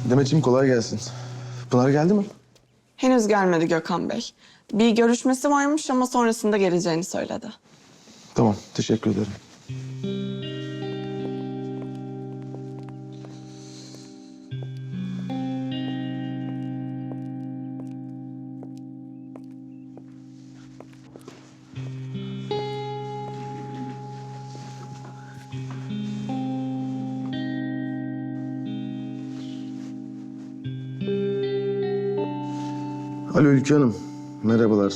Demetciğim kolay gelsin. Pınar geldi mi? Henüz gelmedi Gökhan Bey. Bir görüşmesi varmış ama sonrasında geleceğini söyledi. Tamam, teşekkür ederim. Alo Ülke Hanım, merhabalar.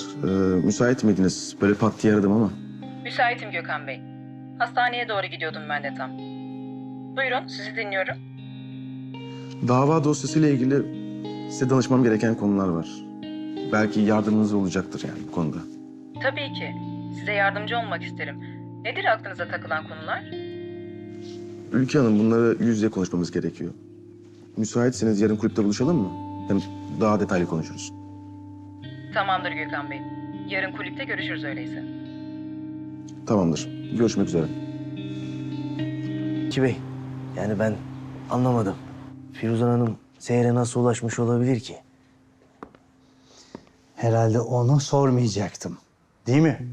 Müsait miydiniz? Böyle pat diye aradım ama. Müsaitim Gökhan Bey. Hastaneye doğru gidiyordum ben de tam. Buyurun, sizi dinliyorum. Dava dosyasıyla ilgili size danışmam gereken konular var. Belki yardımınız olacaktır yani bu konuda. Tabii ki. Size yardımcı olmak isterim. Nedir aklınıza takılan konular? Ülke Hanım, bunları yüz yüze konuşmamız gerekiyor. Müsaitseniz yarın kulüpte buluşalım mı? Hem daha detaylı konuşuruz. Tamamdır Gökhan Bey. Yarın kulüpte görüşürüz öyleyse. Tamamdır. Görüşmek üzere. Ki Bey, yani ben anlamadım. Firuzan Hanım Seher'e nasıl ulaşmış olabilir ki? Herhalde onu sormayacaktım. Değil mi?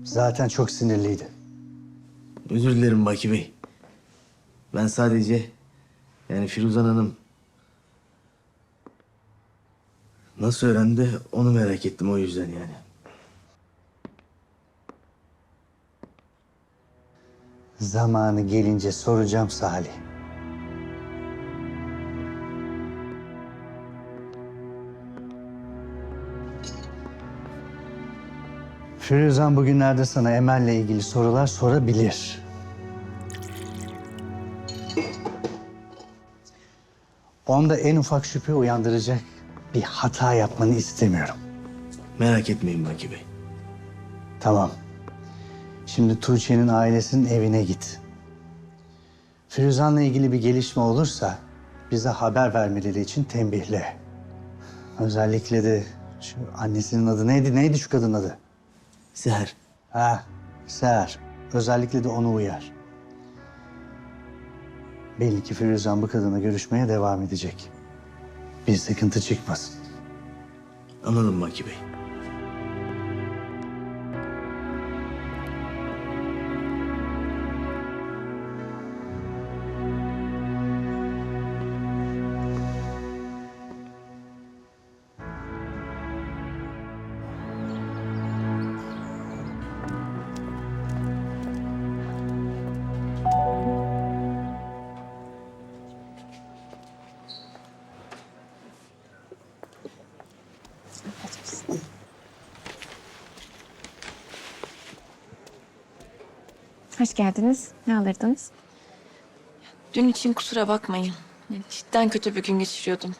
Zaten çok sinirliydi. Özür dilerim Baki Bey. Ben sadece yani Firuzan Hanım nasıl öğrendi onu merak ettim o yüzden yani. Zamanı gelince soracağım Salih. Firuzan bugünlerde sana Emel'le ilgili sorular sorabilir. Onda en ufak şüphe uyandıracak bir hata yapmanı istemiyorum. Merak etmeyin Baki Bey. Tamam. Şimdi Tuğçe'nin ailesinin evine git. Firuzan'la ilgili bir gelişme olursa bize haber vermeleri için tembihle. Özellikle de şu annesinin adı neydi? Neydi şu kadının adı? Seher. Ha, Seher. Özellikle de onu uyar. Belli ki Firuzan bu kadına görüşmeye devam edecek. Bir sıkıntı çıkmasın. Anladım Baki Bey. Hoş geldiniz. Ne alırdınız? Dün için kusura bakmayın. Cidden kötü bir gün geçiriyordum.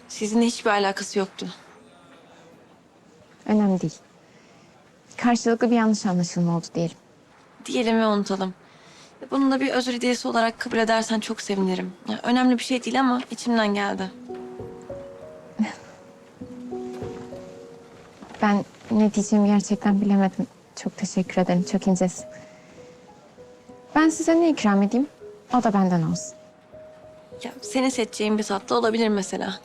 Sizinle hiçbir alakası yoktu. Önemli değil. Karşılıklı bir yanlış anlaşılma oldu diyelim. Diyelim ve unutalım. Bunu da bir özür hediyesi olarak kabul edersen çok sevinirim. Önemli bir şey değil ama içimden geldi. Ben ne diyeceğimi gerçekten bilemedim. Çok teşekkür ederim. Çok incesin. Ben size ne ikram edeyim? O da benden olsun. Ya senin seçeceğin bir tatlı olabilir mesela.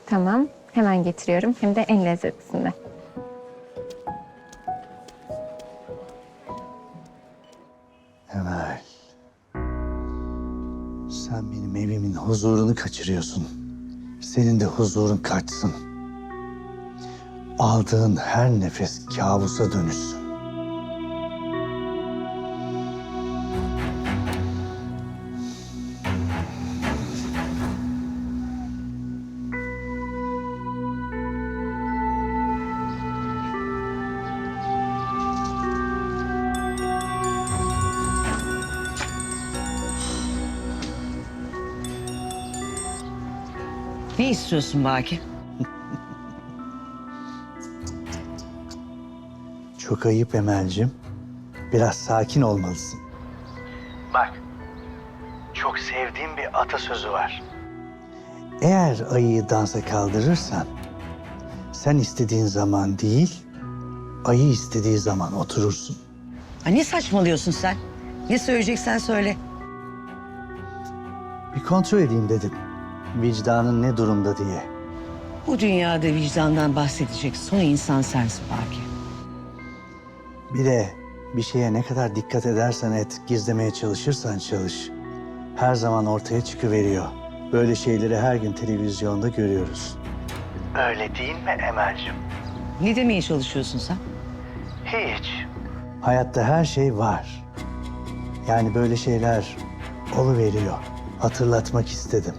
Tamam. Hemen getiriyorum. Hem de en lezzetlisinde. Emel. Sen benim evimin huzurunu kaçırıyorsun. Senin de huzurun kaçsın. Aldığın her nefes kabusa dönüşsün. Ne istiyorsun Baki? Çok ayıp Emel'cim. Biraz sakin olmalısın. Bak, çok sevdiğim bir atasözü var. Eğer ayıyı dansa kaldırırsan, sen istediğin zaman değil, ayı istediği zaman oturursun. Ha, ne saçmalıyorsun sen? Ne söyleyeceksen söyle. Bir kontrol edeyim dedim. Vicdanın ne durumda diye. Bu dünyada vicdandan bahsedecek son insan sensin Baki. Bir de bir şeye ne kadar dikkat edersen et, gizlemeye çalışırsan çalış. Her zaman ortaya çıkıveriyor. Böyle şeyleri her gün televizyonda görüyoruz. Öyle değil mi Emel'cim? Ne demeye çalışıyorsun sen? Hiç. Hayatta her şey var. Yani böyle şeyler oluveriyor. Hatırlatmak istedim.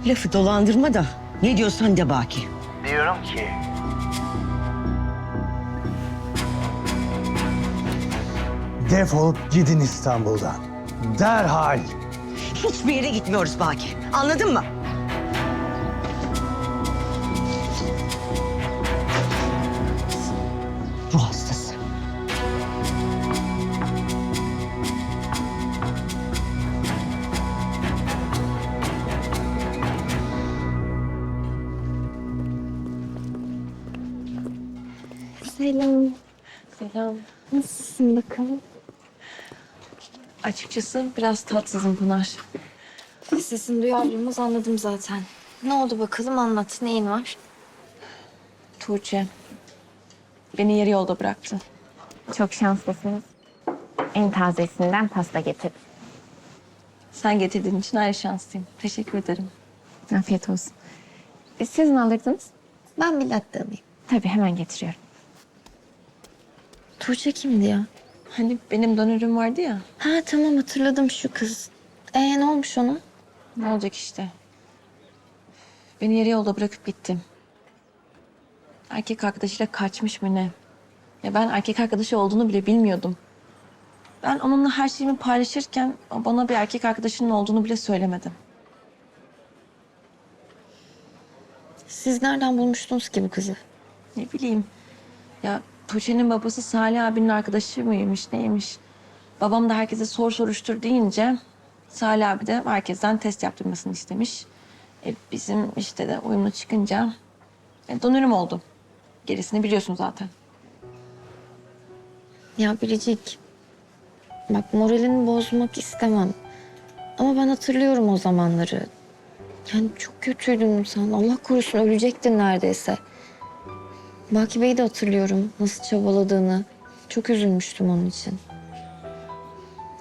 Lafı dolandırma da ne diyorsan de Baki. Diyorum ki... Defolup gidin İstanbul'dan. Derhal. Hiçbir yere gitmiyoruz Baki. Anladın mı? Ruh hastası. Selam. Selam. Nasılsın bakalım? Açıkçası biraz tatsızım Pınar. Sesini duyar duymaz anladım zaten. Ne oldu bakalım, anlat. Neyin var? Tuğçe beni yarı yolda bıraktı. Çok şanslısınız. En tazesinden pasta getirdim. Sen getirdiğin için ayrı şanslıyım. Teşekkür ederim. Afiyet olsun. Siz ne alırdınız? Ben bir latte alayım. Tabii, hemen getiriyorum. Tuğçe kimdi ya? Hani benim dönürüm vardı ya. Ha tamam, hatırladım, şu kız. Ne olmuş ona? Ne olacak işte. Beni yarı yolda bırakıp gittim. Erkek arkadaşıyla kaçmış mı ne? Ya ben erkek arkadaşı olduğunu bile bilmiyordum. Ben onunla her şeyimi paylaşırken o bana bir erkek arkadaşının olduğunu bile söylemedim. Siz nereden bulmuştunuz ki bu kızı? Ne bileyim. Ya Tuğçe'nin babası Salih abinin arkadaşı mıymış neymiş? Babam da herkese soruştur deyince Salih abi de herkesten test yaptırmasını istemiş. Bizim işte de uyumlu çıkınca dönürüm oldu. Gerisini biliyorsun zaten. Ya Biricik, bak moralini bozmak istemem. Ama ben hatırlıyorum o zamanları. Yani çok kötüydün sen. Allah korusun, ölecektin neredeyse. Baki Bey'i de hatırlıyorum, nasıl çabaladığını. Çok üzülmüştüm onun için.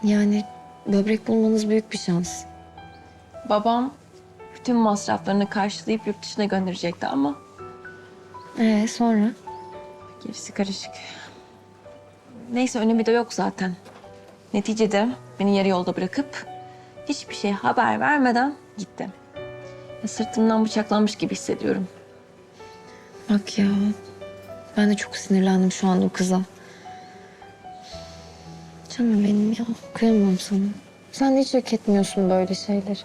Yani böbrek bulmanız büyük bir şans. Babam bütün masraflarını karşılayıp yurt dışına gönderecekti ama Sonra? gerisi karışık. Neyse önemi de yok zaten. Neticede beni yarı yolda bırakıp hiçbir şey haber vermeden gitti. Sırtımdan bıçaklanmış gibi hissediyorum. Bak ya, ben de çok sinirlendim şu anda o kıza. Canım benim ya, kıyamam sana. Sen de hiç hak etmiyorsun böyle şeyleri.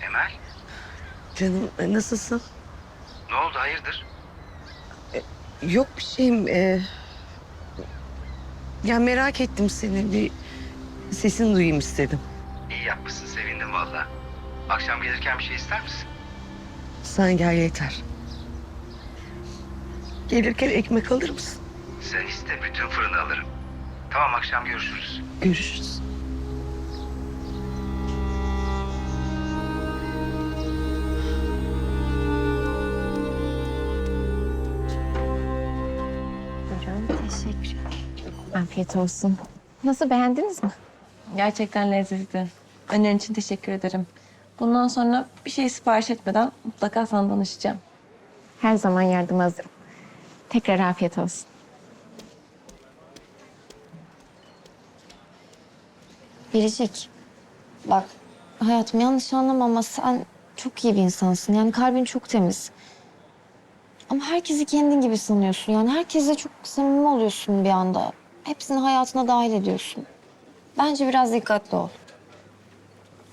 Emel, Canım nasılsın? ne oldu hayırdır? Yok bir şeyim. Ya merak ettim seni. Bir sesini duyayım istedim. İyi yapmışsın, sevindim valla. Akşam gelirken bir şey ister misin? Sen gel yeter. Gelirken ekmek alır mısın? Sen iste, bütün fırını alırım. Tamam, akşam görüşürüz. Görüşürüz. Teşekkür ederim. Afiyet olsun. Nasıl, beğendiniz mi? Gerçekten lezzetli. Önerin için teşekkür ederim. Bundan sonra bir şey sipariş etmeden mutlaka sana danışacağım. Her zaman yardıma hazırım. Tekrar afiyet olsun. Biricik, bak hayatım, yanlış anlama ama sen çok iyi bir insansın. Yani kalbin çok temiz. Ama herkesi kendin gibi sanıyorsun. Yani herkese çok samimi oluyorsun bir anda. Hepsini hayatına dahil ediyorsun. Bence biraz dikkatli ol.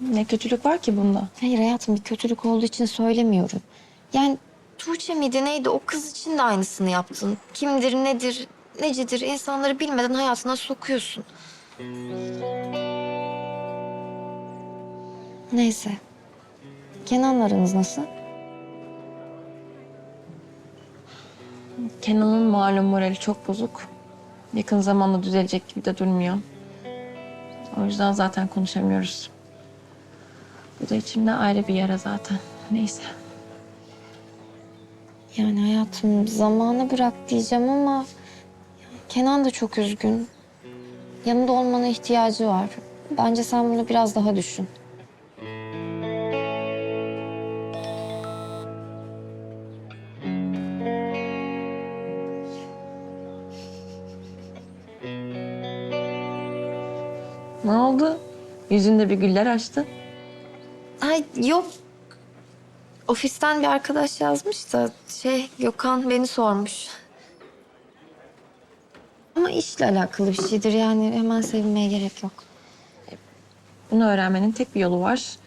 Ne kötülük var ki bunda? Hayır hayatım, bir kötülük olduğu için söylemiyorum. Yani Tuğçe miydi neydi, o kız için de aynısını yaptın. Kimdir nedir necidir insanları bilmeden hayatına sokuyorsun. Neyse. Kenan'la aranız nasıl? Kenan'ın malum morali çok bozuk. Yakın zamanda düzelecek gibi de durmuyor. O yüzden zaten konuşamıyoruz. Bu da içimde ayrı bir yara zaten. Neyse. Yani hayatım zamana bırak diyeceğim ama Kenan da çok üzgün. Yanında olmana ihtiyacı var. Bence sen bunu biraz daha düşün. Ne oldu? Yüzünde bir güller açtı. Ay yok. Ofisten bir arkadaş yazmış da Gökhan beni sormuş. Ama işle alakalı bir şeydir yani hemen sevinmeye gerek yok. Bunu öğrenmenin tek bir yolu var.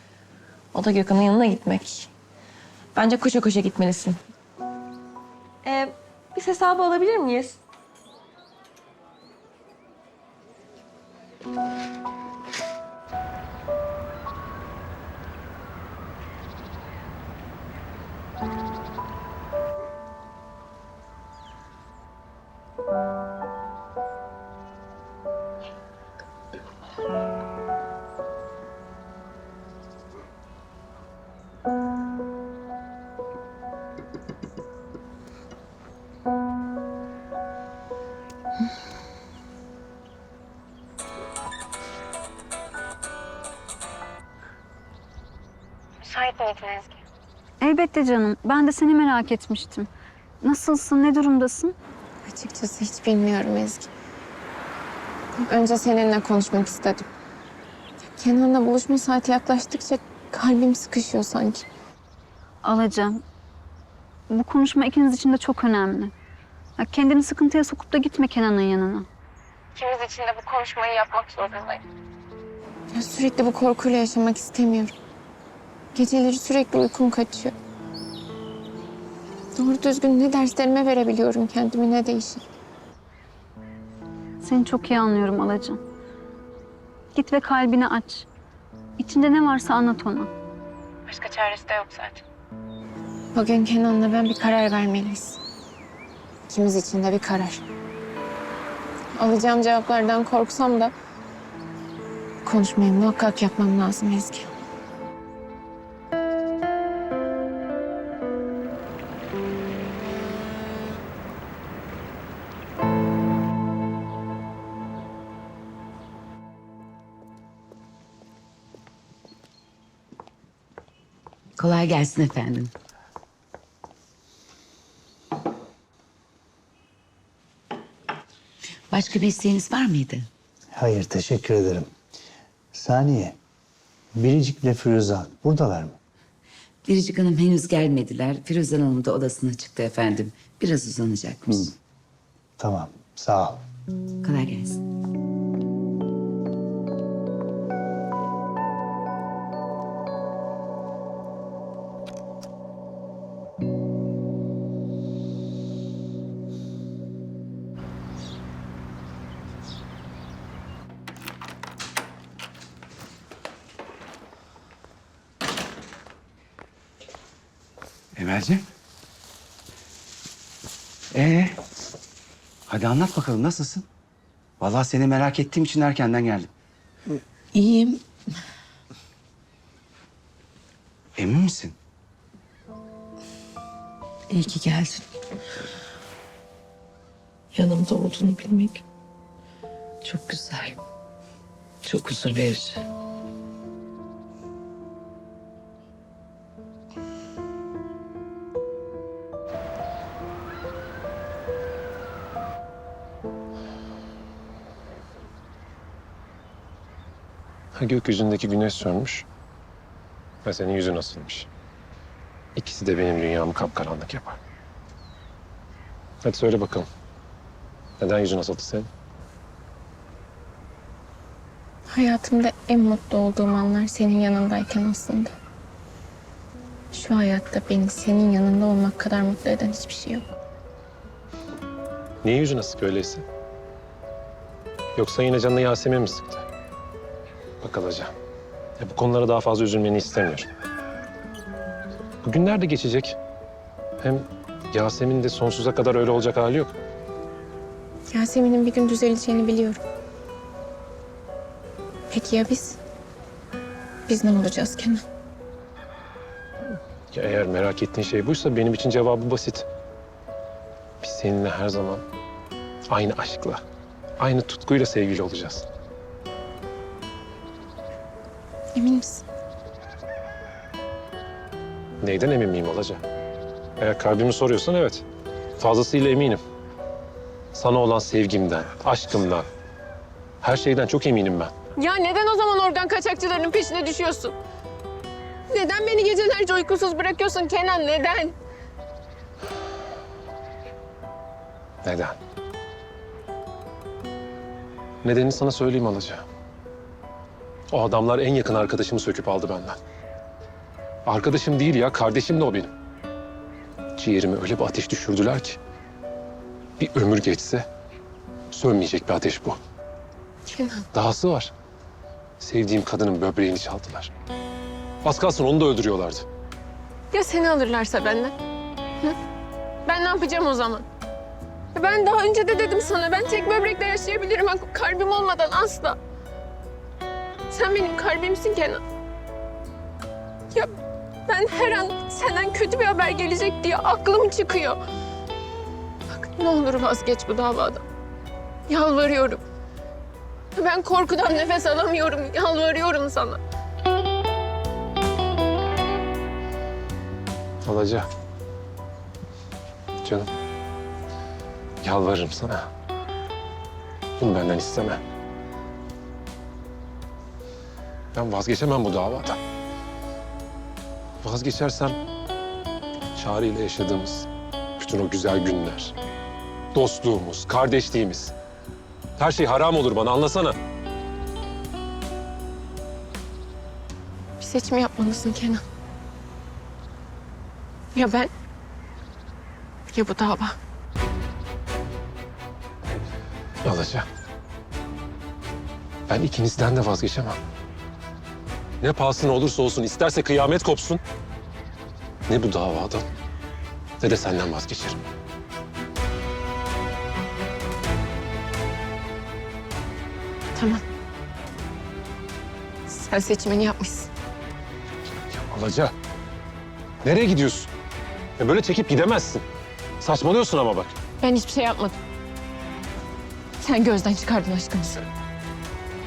O da Gökhan'ın yanına gitmek. Bence koşa koşa gitmelisin. Biz hesabı alabilir miyiz? Elbette canım. Ben de seni merak etmiştim. Nasılsın, ne durumdasın? Açıkçası hiç bilmiyorum Ezgi. Önce seninle konuşmak istedim. Kenan'la buluşma saati yaklaştıkça kalbim sıkışıyor sanki. Alacağım. Bu konuşma ikiniz için de çok önemli. Ya kendini sıkıntıya sokup da gitme Kenan'ın yanına. İkimiz için de bu konuşmayı yapmak zorundayım. Ya sürekli bu korkuyla yaşamak istemiyorum. Geceleri sürekli uykum kaçıyor. Doğru düzgün ne derslerime verebiliyorum kendimi ne de işe. Seni çok iyi anlıyorum Alacığım. Git ve kalbini aç. İçinde ne varsa anlat ona. Başka çaresi de yok zaten. Bugün Kenan'la ben bir karar vermeliyiz. İkimiz için de bir karar. Alacağım cevaplardan korksam da konuşmayı muhakkak yapmam lazım Ezgi. Kolay gelsin efendim. Başka bir isteğiniz var mıydı? Hayır, teşekkür ederim. Saniye, Biricik'le Firuzan buradalar mı? Biricik Hanım henüz gelmediler. Firuzan Hanım da odasına çıktı efendim. Biraz uzanacakmış. Tamam, sağ ol. Kolay gelsin. Emel'ciğim. Hadi anlat bakalım nasılsın? Vallahi seni merak ettiğim için erkenden geldim. İyiyim. Emin misin? İyi ki geldin. Yanımda olduğunu bilmek çok güzel. Çok huzur verici. Gökyüzündeki güneş sönmüş ve senin yüzün asılmış. İkisi de benim dünyamı kapkaranlık yapar. Hadi söyle bakalım. Neden yüzün asıldı senin? Hayatımda en mutlu olduğum anlar senin yanındayken aslında. Şu hayatta beni senin yanında olmak kadar mutlu eden hiçbir şey yok. Niye yüzüne sık öyleyse? Yoksa yine canını Yasemin mi sıktı? Bak Alaca, bu konulara daha fazla üzülmeni istemiyorum. Bugünler de geçecek. Hem Yasemin de sonsuza kadar öyle olacak hali yok. Yasemin'in bir gün düzeleceğini biliyorum. Peki ya biz? Biz ne olacağız Kenan? Ya eğer merak ettiğin şey buysa benim için cevabı basit. Biz seninle her zaman aynı aşkla, aynı tutkuyla sevgili olacağız. Emin misin? Neyden emin miyim Alaca? Eğer kalbimi soruyorsan evet. Fazlasıyla eminim. Sana olan sevgimden, aşkımdan, her şeyden çok eminim ben. Ya neden o zaman organ kaçakçılarının peşine düşüyorsun? Neden beni gecelerce uykusuz bırakıyorsun Kenan? Neden? Neden? Nedenini sana söyleyeyim Alaca. O adamlar en yakın arkadaşımı söküp aldı benden. Arkadaşım değil ya, kardeşim de o benim. Ciğerime öyle bir ateş düşürdüler ki. Bir ömür geçse sönmeyecek bir ateş bu. Kenan. Dahası var. Sevdiğim kadının böbreğini çaldılar. Az kalsın onu da öldürüyorlardı. Ya seni alırlarsa benden? Hı? Ben ne yapacağım o zaman? Ya ben daha önce de dedim sana, ben tek böbrekle yaşayabilirim. Kalbim olmadan asla. Sen benim kalbimsin Kenan. Ya ben her an senden kötü bir haber gelecek diye aklım çıkıyor. Bak ne olur vazgeç bu davadan. Yalvarıyorum. Ben korkudan nefes alamıyorum. Yalvarıyorum sana. Alaca. Canım. Yalvarırım sana. Bunu benden isteme. Ben vazgeçemem bu davadan. Vazgeçersem Çağrı ile yaşadığımız bütün o güzel günler, dostluğumuz, kardeşliğimiz, her şey haram olur bana, anlasana. Bir seçim yapmalısın Kenan. Ya ben, ya bu dava. Alaca. Ben ikinizden de vazgeçemem. Ne pahasına olursa olsun, isterse kıyamet kopsun. Ne bu davadan ne de senden vazgeçerim. Tamam. Sen seçimini yapmışsın. Ya Alaca, nereye gidiyorsun? Ya böyle çekip gidemezsin. Saçmalıyorsun ama bak. Ben hiçbir şey yapmadım. Sen gözden çıkardın aşkımızı.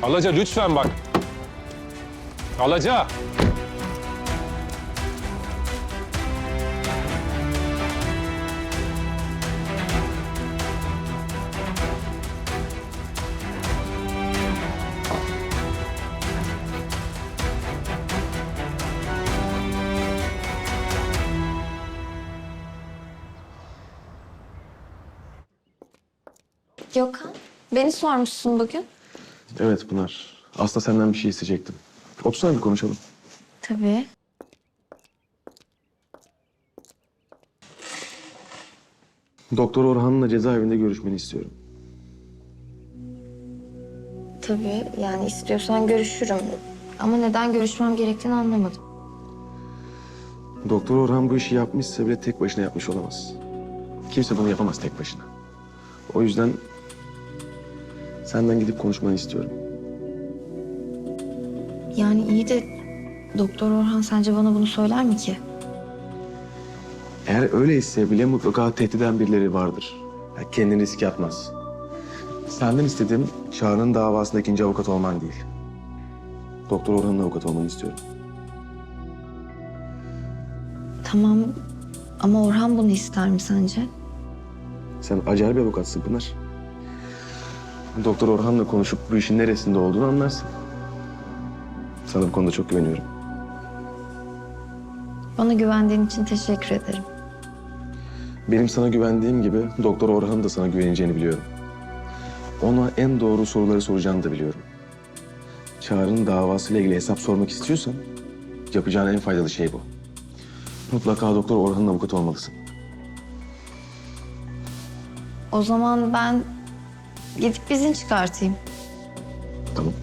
Alaca lütfen bak. Alaca. Gökhan, beni sormuşsun bugün. Evet Pınar. Aslında senden bir şey isteyecektim. Otursana bir konuşalım. Tabii. Doktor Orhan'la cezaevinde görüşmeni istiyorum. Tabii, yani istiyorsan görüşürüm. Ama neden görüşmem gerektiğini anlamadım. Doktor Orhan bu işi yapmışsa bile tek başına yapmış olamaz. Kimse bunu yapamaz tek başına. O yüzden senden gidip konuşmanı istiyorum. Yani iyi de Doktor Orhan sence bana bunu söyler mi ki? Eğer öyleyse bile mutlaka tehdit eden birileri vardır. Ya kendini riske atmaz. Senden istediğim Çağrı'nın davasında ikinci avukat olman değil. Doktor Orhan'ın avukat olmanı istiyorum. Tamam ama Orhan bunu ister mi sence? Sen acayip bir avukatsın Pınar. Doktor Orhan'la konuşup bu işin neresinde olduğunu anlarsın. Sana bu konuda çok güveniyorum. Bana güvendiğin için teşekkür ederim. Benim sana güvendiğim gibi Doktor Orhan'ın da sana güveneceğini biliyorum. Ona en doğru soruları soracağını da biliyorum. Çağrı'nın davasıyla ilgili hesap sormak istiyorsan yapacağın en faydalı şey bu. Mutlaka Doktor Orhan'ın avukatı olmalısın. O zaman ben gidip izin çıkartayım. Tamam.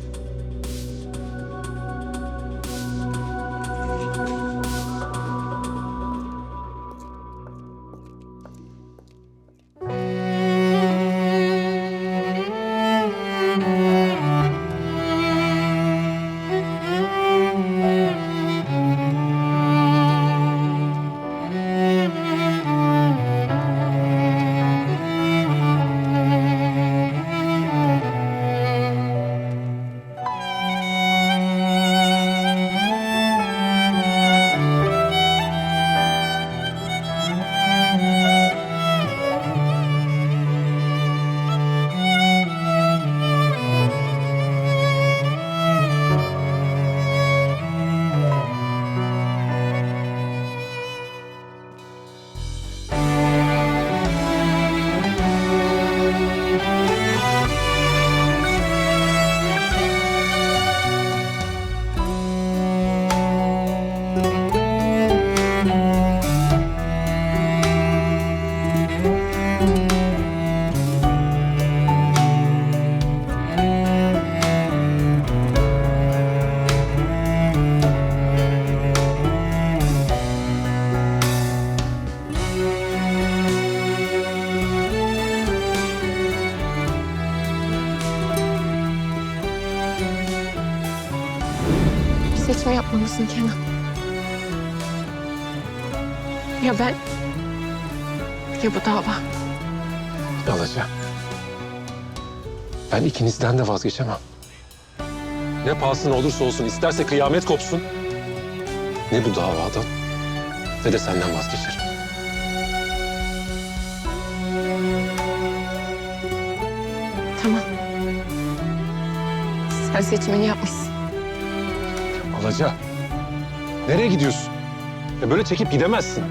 Bir seçim yapmalısın Kenan. Ya ben ya bu dava. Alaca. Ben ikinizden de vazgeçemem. Ne pahasına olursa olsun, isterse kıyamet kopsun. Ne bu davadan ne de senden vazgeçerim. Tamam. Sen seçimini yapmışsın. Alaca. Nereye gidiyorsun? Böyle çekip gidemezsin.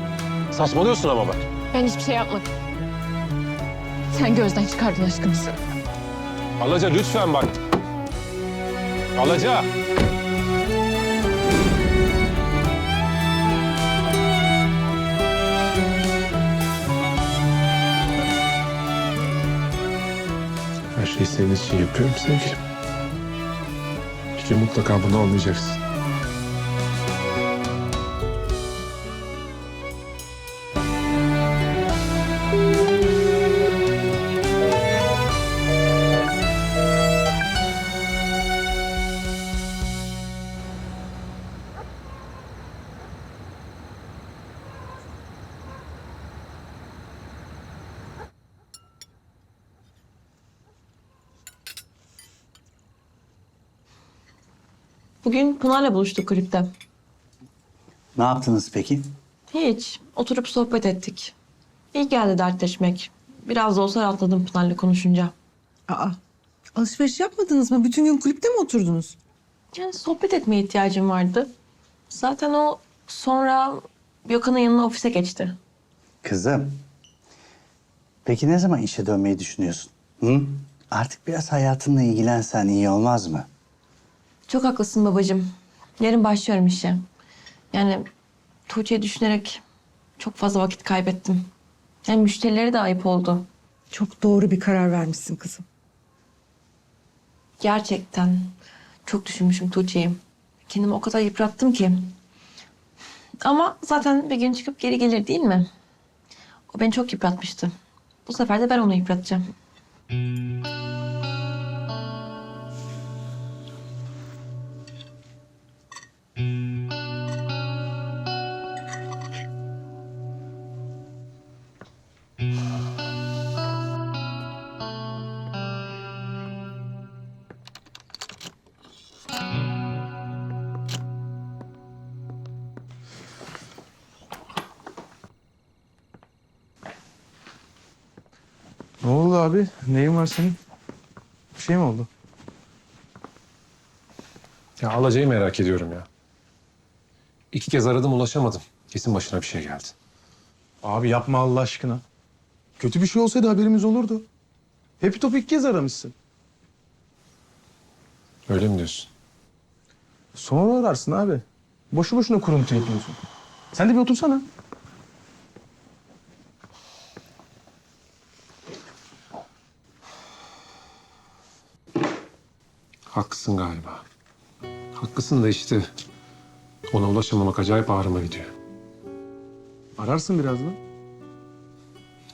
Saçmalıyorsun ama bak. Ben hiçbir şey yapmadım. Sen gözden çıkardın aşkımızı. Alaca lütfen bak. Alaca. Her şeyi senin için yapıyorum sevgilim. Bir gün mutlaka bunu anlayacaksın. Bugün Pınar'la buluştuk kulüpte. Ne yaptınız peki? Hiç. Oturup sohbet ettik. İyi geldi dertleşmek. Biraz da olsa rahatladım Pınar'la konuşunca. Aa, alışveriş yapmadınız mı? Bütün gün kulüpte mi oturdunuz? Yani sohbet etmeye ihtiyacım vardı. Zaten o sonra Gökhan'ın yanına ofise geçti. Kızım. Peki ne zaman işe dönmeyi düşünüyorsun? Hı? Artık biraz hayatınla ilgilensen iyi olmaz mı? Çok haklısın babacığım. Yarın başlıyorum işe. Yani Tuğçe'yi düşünerek çok fazla vakit kaybettim. Hem müşterilere de ayıp oldu. Çok doğru bir karar vermişsin kızım. Gerçekten çok düşünmüşüm Tuğçe'yi. Kendimi o kadar yıprattım ki. Ama zaten bir gün çıkıp geri gelir değil mi? O beni çok yıpratmıştı. Bu sefer de ben onu yıpratacağım. Ne oldu abi? Neyin var senin? Bir şey mi oldu? Ya Alaca'yı merak ediyorum ya. 2 kez aradım ulaşamadım. Kesin başına bir şey geldi. Abi yapma Allah aşkına. Kötü bir şey olsaydı haberimiz olurdu. Hepi topu 2 kez aramışsın. Öyle mi diyorsun? Sonra ararsın abi. Boşu boşuna kuruntu yapıyorsun. Sen de bir otursana. Haklısın galiba. Haklısın da işte ona ulaşamamak acayip ağrıma gidiyor. Ararsın birazdan.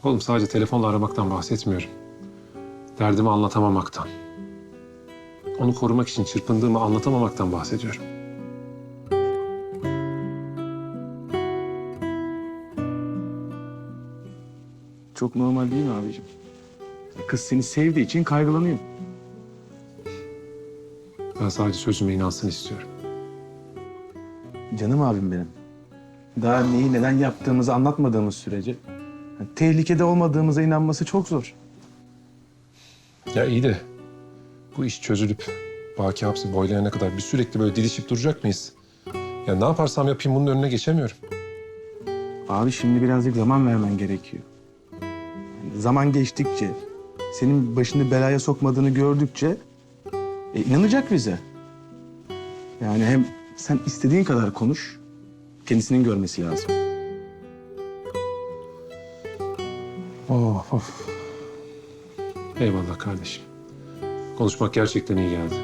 Oğlum sadece telefonla aramaktan bahsetmiyorum. Derdimi anlatamamaktan. Onu korumak için çırpındığımı anlatamamaktan bahsediyorum. Çok normal değil mi abicim? Kız seni sevdiği için kaygılanıyor. Ben sadece sözüme inansın istiyorum. Canım abim benim. Daha neyi neden yaptığımızı anlatmadığımız sürece tehlikede olmadığımıza inanması çok zor. Ya iyi de bu iş çözülüp Baki hapsi boylayana kadar bir sürekli böyle didişip duracak mıyız? Ya ne yaparsam yapayım bunun önüne geçemiyorum. Abi şimdi birazcık zaman vermen gerekiyor. Zaman geçtikçe, senin başını belaya sokmadığını gördükçe inanacak bize. Yani hem sen istediğin kadar konuş, kendisinin görmesi lazım. Of. Eyvallah kardeşim. Konuşmak gerçekten iyi geldi.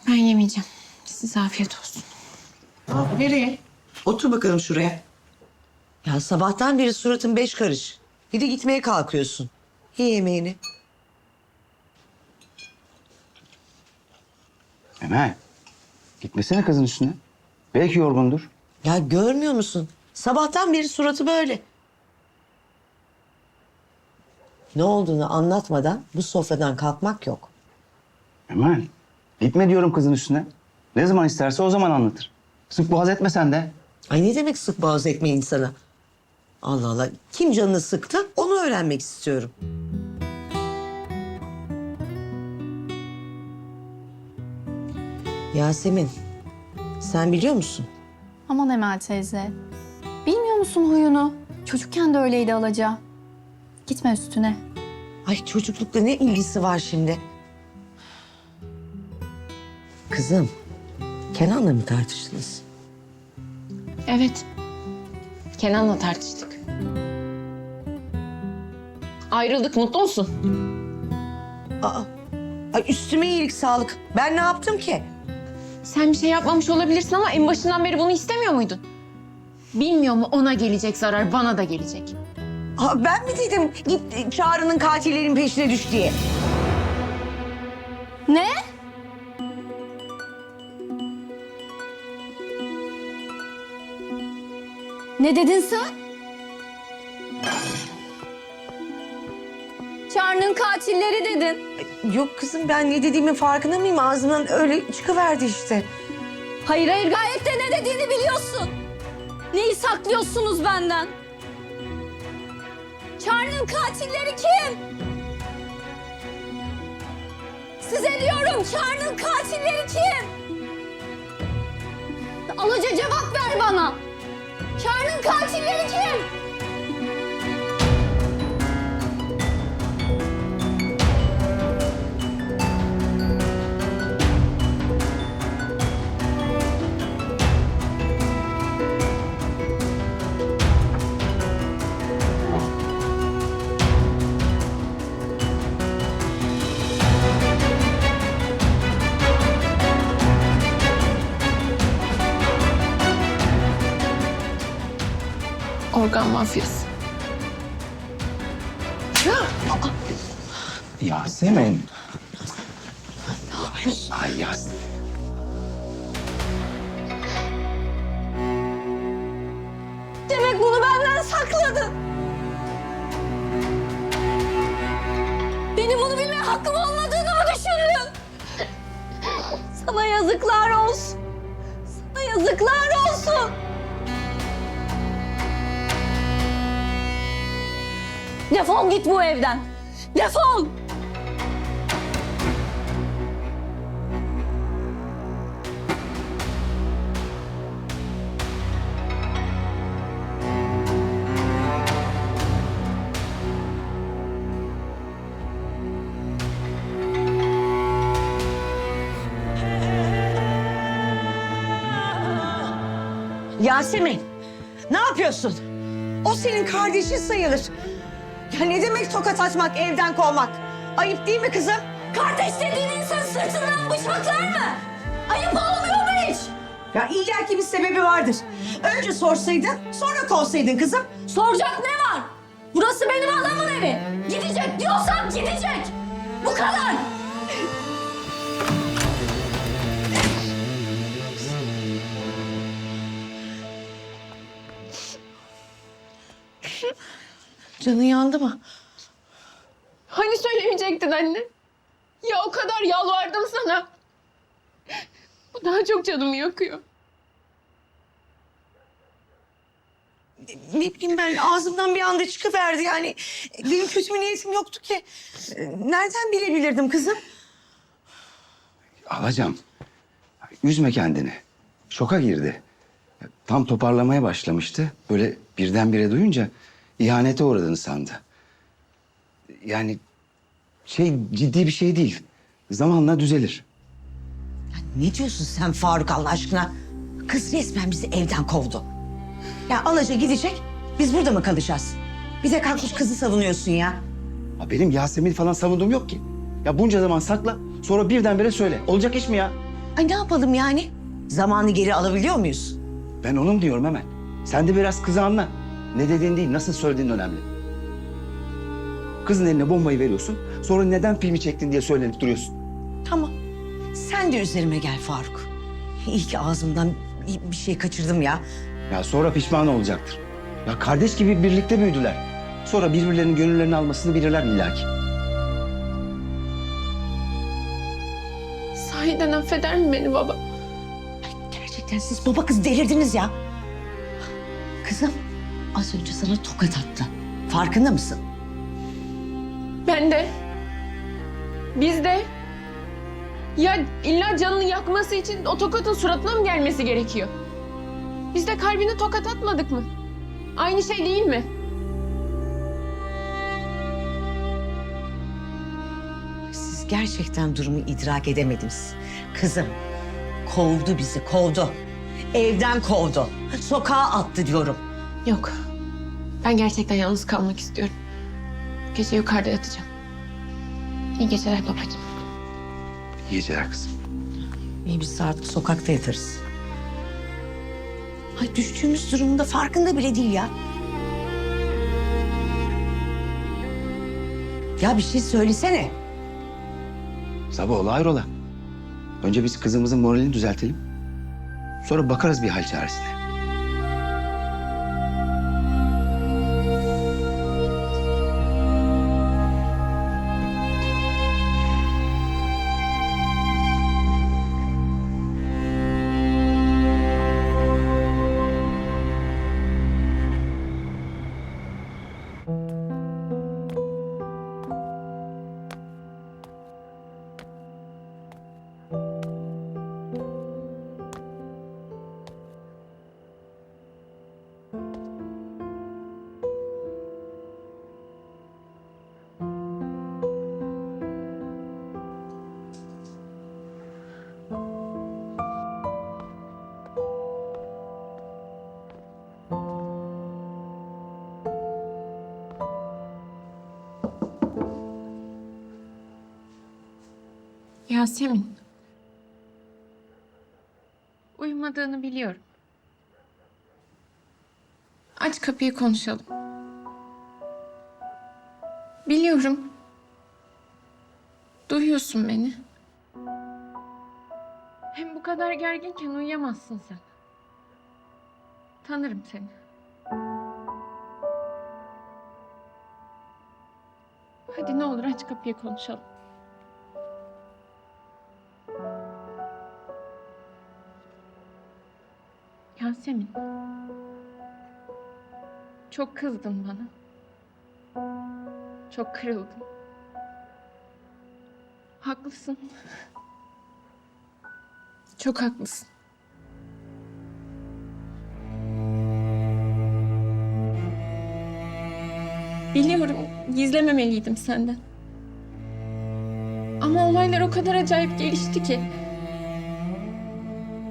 Ben yemeyeceğim. Size afiyet olsun. Nereye? Otur bakalım şuraya. Ya sabahtan beri suratın 5 karış. Bir de gitmeye kalkıyorsun. Ye yemeğini. Emel, gitmesene kızın üstüne. Belki yorgundur. Ya görmüyor musun? Sabahtan beri suratı böyle. Ne olduğunu anlatmadan bu sofradan kalkmak yok. Emel, gitme diyorum kızın üstüne. Ne zaman isterse o zaman anlatır. Sık boğaz etme sen de. Ay ne demek sık boğaz etme insana? Allah Allah. Kim canını sıktı onu öğrenmek istiyorum. Yasemin, sen biliyor musun? Aman Emel teyze. Bilmiyor musun huyunu? Çocukken de öyleydi Alaca. Gitme üstüne. Ay çocuklukla ne ilgisi var şimdi? Kızım, Kenan'la mı tartıştınız? Evet. Kenan'la tartıştık. Ayrıldık, mutlu musun? Aa, ay üstüme iyilik sağlık. Ben ne yaptım ki? Sen bir şey yapmamış olabilirsin ama en başından beri bunu istemiyor muydun? Bilmiyor mu ona gelecek zarar, bana da gelecek. Aa, ben mi dedim git Çağrı'nın katillerinin peşine düş diye? Ne? Ne dedin sen? Çağrı'nın katilleri dedin. Yok kızım ben ne dediğimin farkında mıyım? Ağzımdan öyle çıkıverdi işte. Hayır gayet de ne dediğini biliyorsun. Neyi saklıyorsunuz benden? Çağrı'nın katilleri kim? Size diyorum Çağrı'nın katilleri kim? Alaca cevap ver bana. Çağrı'nın katilleri kim? Organ mafyası. Yasemin. Ay Yasemin. Demek bunu benden sakladın. Benim bunu bilmeye hakkım olmadığını mı düşündün? Sana yazıklar olsun. Sana yazıklar olsun. Defol git bu evden. Defol. Yasemin, ne yapıyorsun? O senin kardeşin sayılır. Ya ne demek tokat atmak, evden kovmak? Ayıp değil mi kızım? Kardeş dediğin insan sırtından bıçaklar mı? Ayıp olmuyor mu hiç? Ya illaki bir sebebi vardır. Önce sorsaydın, sonra kovsaydın kızım. Soracak ne var? Burası benim adamın evi. Gidecek diyorsam gidecek. Bu kadar. Canın yandı mı? Hani söylemeyecektin anne? Ya o kadar yalvardım sana. Bu daha çok canımı yakıyor. Ne bileyim ben, ağzımdan bir anda çıkıverdi yani. Benim kötü bir niyetim yoktu ki. Nereden bilebilirdim kızım? Alacağım. Üzme kendini. Şoka girdi. Tam toparlamaya başlamıştı. Böyle birdenbire duyunca ihanete uğradığını sandı. Yani ciddi bir şey değil. Zamanla düzelir. Ne diyorsun sen Faruk Allah aşkına? Kız resmen bizi evden kovdu. Ya Alaca gidecek, biz burada mı kalacağız? Bir de kalkmış kızı savunuyorsun ya. Ya benim Yasemin falan savunduğum yok ki. Ya bunca zaman sakla, sonra birdenbire söyle. Olacak iş mi ya? Ay ne yapalım yani? Zamanı geri alabiliyor muyuz? Ben onu mu diyorum hemen? Sen de biraz kızı anla. Ne dediğin değil, nasıl söylediğin önemli. Kızın eline bombayı veriyorsun, sonra neden filmi çektin diye söylenip duruyorsun. Tamam. Sen de üzerime gel Faruk. İyi ki ağzımdan bir şey kaçırdım ya. Ya sonra pişman olacaktır. Ya kardeş gibi birlikte büyüdüler. Sonra birbirlerinin gönüllerini almasını bilirler illaki. Sahiden affeder mi beni baba? Gerçekten siz baba kız delirdiniz ya. Kızım az önce sana tokat attı. Farkında mısın? Ben de. Biz de. Ya illa canını yakması için o tokatın suratına mı gelmesi gerekiyor? Biz de kalbine tokat atmadık mı? Aynı şey değil mi? Siz gerçekten durumu idrak edemediniz. Kızım kovdu bizi, kovdu. Evden kovdu. Sokağa attı diyorum. Yok. Ben gerçekten yalnız kalmak istiyorum. Gece yukarıda yatacağım. İyi geceler babacığım. İyi geceler kızım. İyi biz artık sokakta yatarız. Ay düştüğümüz durumun da farkında bile değil ya. Ya bir şey söylesene. Sabahoğlu hayrola? Önce biz kızımızın moralini düzeltelim. Sonra bakarız bir hal çaresine. Yasemin. Uyumadığını biliyorum. Aç kapıyı konuşalım. Biliyorum. Duyuyorsun beni. Hem bu kadar gerginken uyuyamazsın sen. Tanırım seni. Hadi ne olur aç kapıyı konuşalım. Yasemin. Çok kızdın bana. Çok kırıldın. Haklısın. Çok haklısın. Biliyorum gizlememeliydim senden. Ama olaylar o kadar acayip gelişti ki.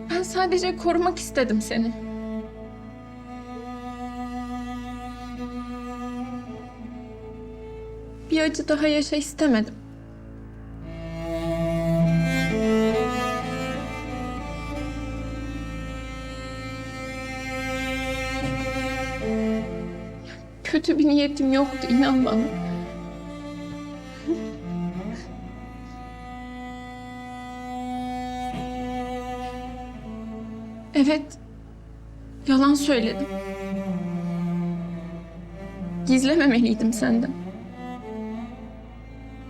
Ben sadece korumak istedim seni. acı daha yaşa istemedim. Kötü bir niyetim yoktu, inan bana. Evet, yalan söyledim. Gizlememeliydim senden.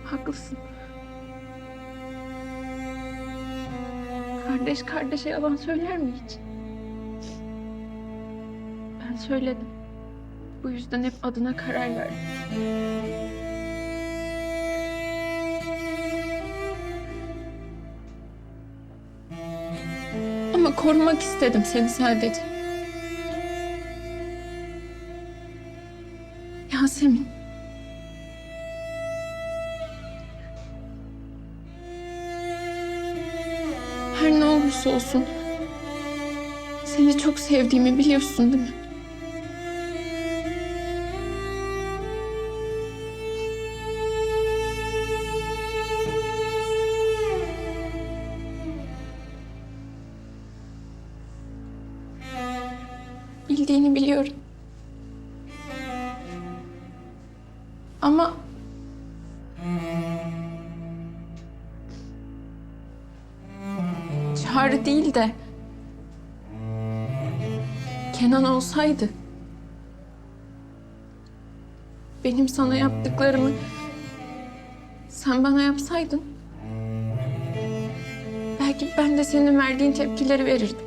Haklısın. Kardeş kardeşe yalan söyler mi hiç? Ben söyledim. Bu yüzden hep adına karar verdim. Ama korumak istedim seni sadece. Yasemin. Her ne olursa olsun seni çok sevdiğimi biliyorsun değil mi? Bildiğini biliyorum. Ama Çağrı değil de Kenan olsaydı, benim sana yaptıklarımı sen bana yapsaydın, belki ben de senin verdiğin tepkileri verirdim.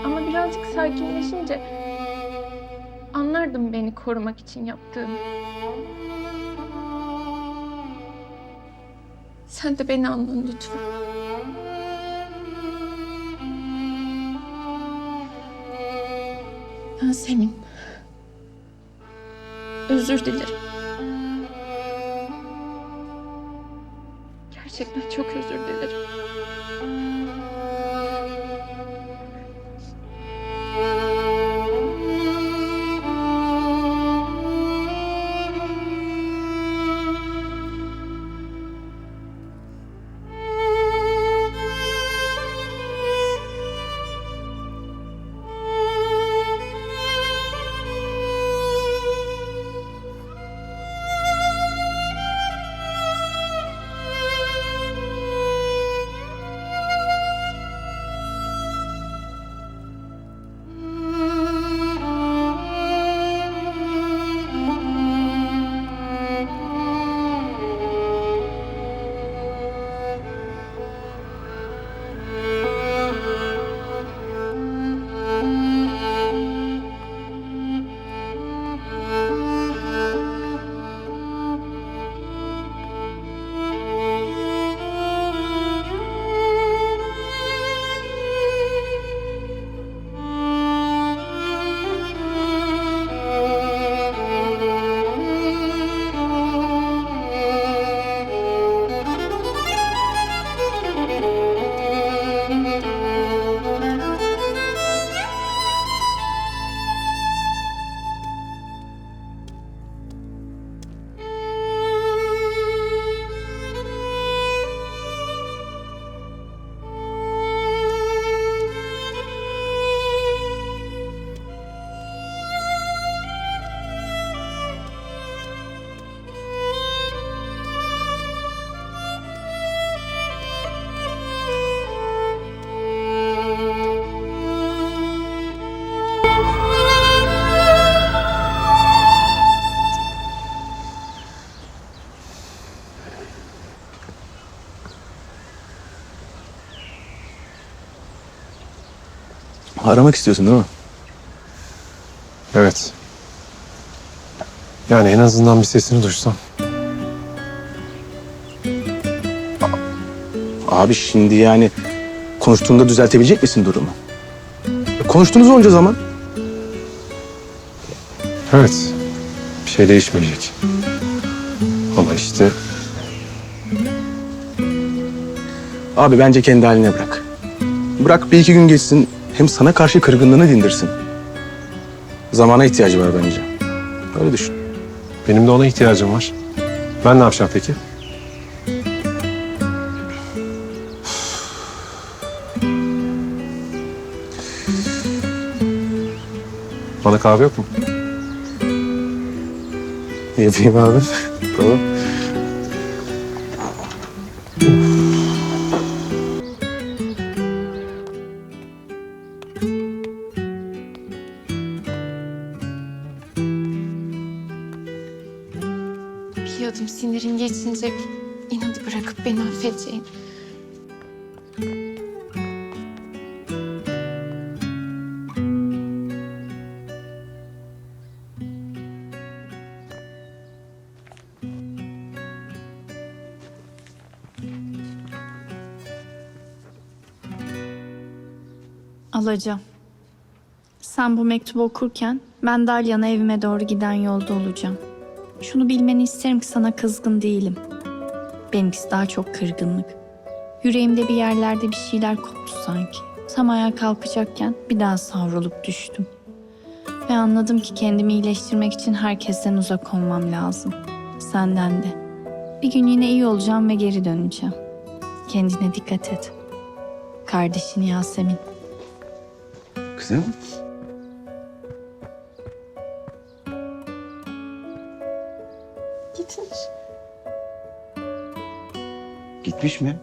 Ama birazcık sakinleşince anlardım beni korumak için yaptığını. Sen de beni anla lütfen. Yasemin. Özür dilerim. Gerçekten çok özür dilerim. Aramak istiyorsun değil mi? Evet. Yani en azından bir sesini duysam. Abi şimdi yani konuştuğunda düzeltebilecek misin durumu? Konuştunuz onca zaman. Evet. Bir şey değişmeyecek. Ama işte Abi bence kendi haline bırak. Bırak bir iki gün geçsin. Hem sana karşı kırgınlığını dindirsin. Zamana ihtiyacı var bence. Öyle düşün. Benim de ona ihtiyacım var. Ben ne yapacağım peki? Bana kahve yok mu? Yapayım abi. Tamam. Biliyordum sinirin geçince inadı bırakıp beni affedeceğini. Alacağım. Sen bu mektubu okurken ben Dalyan'a evime doğru giden yolda olacağım. Şunu bilmeni isterim ki sana kızgın değilim. Benimkisi daha çok kırgınlık. Yüreğimde bir yerlerde bir şeyler koptu sanki. Tam ayağa kalkacakken bir daha savrulup düştüm. Ve anladım ki kendimi iyileştirmek için herkesten uzak olmam lazım. Senden de. Bir gün yine iyi olacağım ve geri döneceğim. Kendine dikkat et. Kardeşin Yasemin. Kızım. Gitmiş. Gitmiş mi?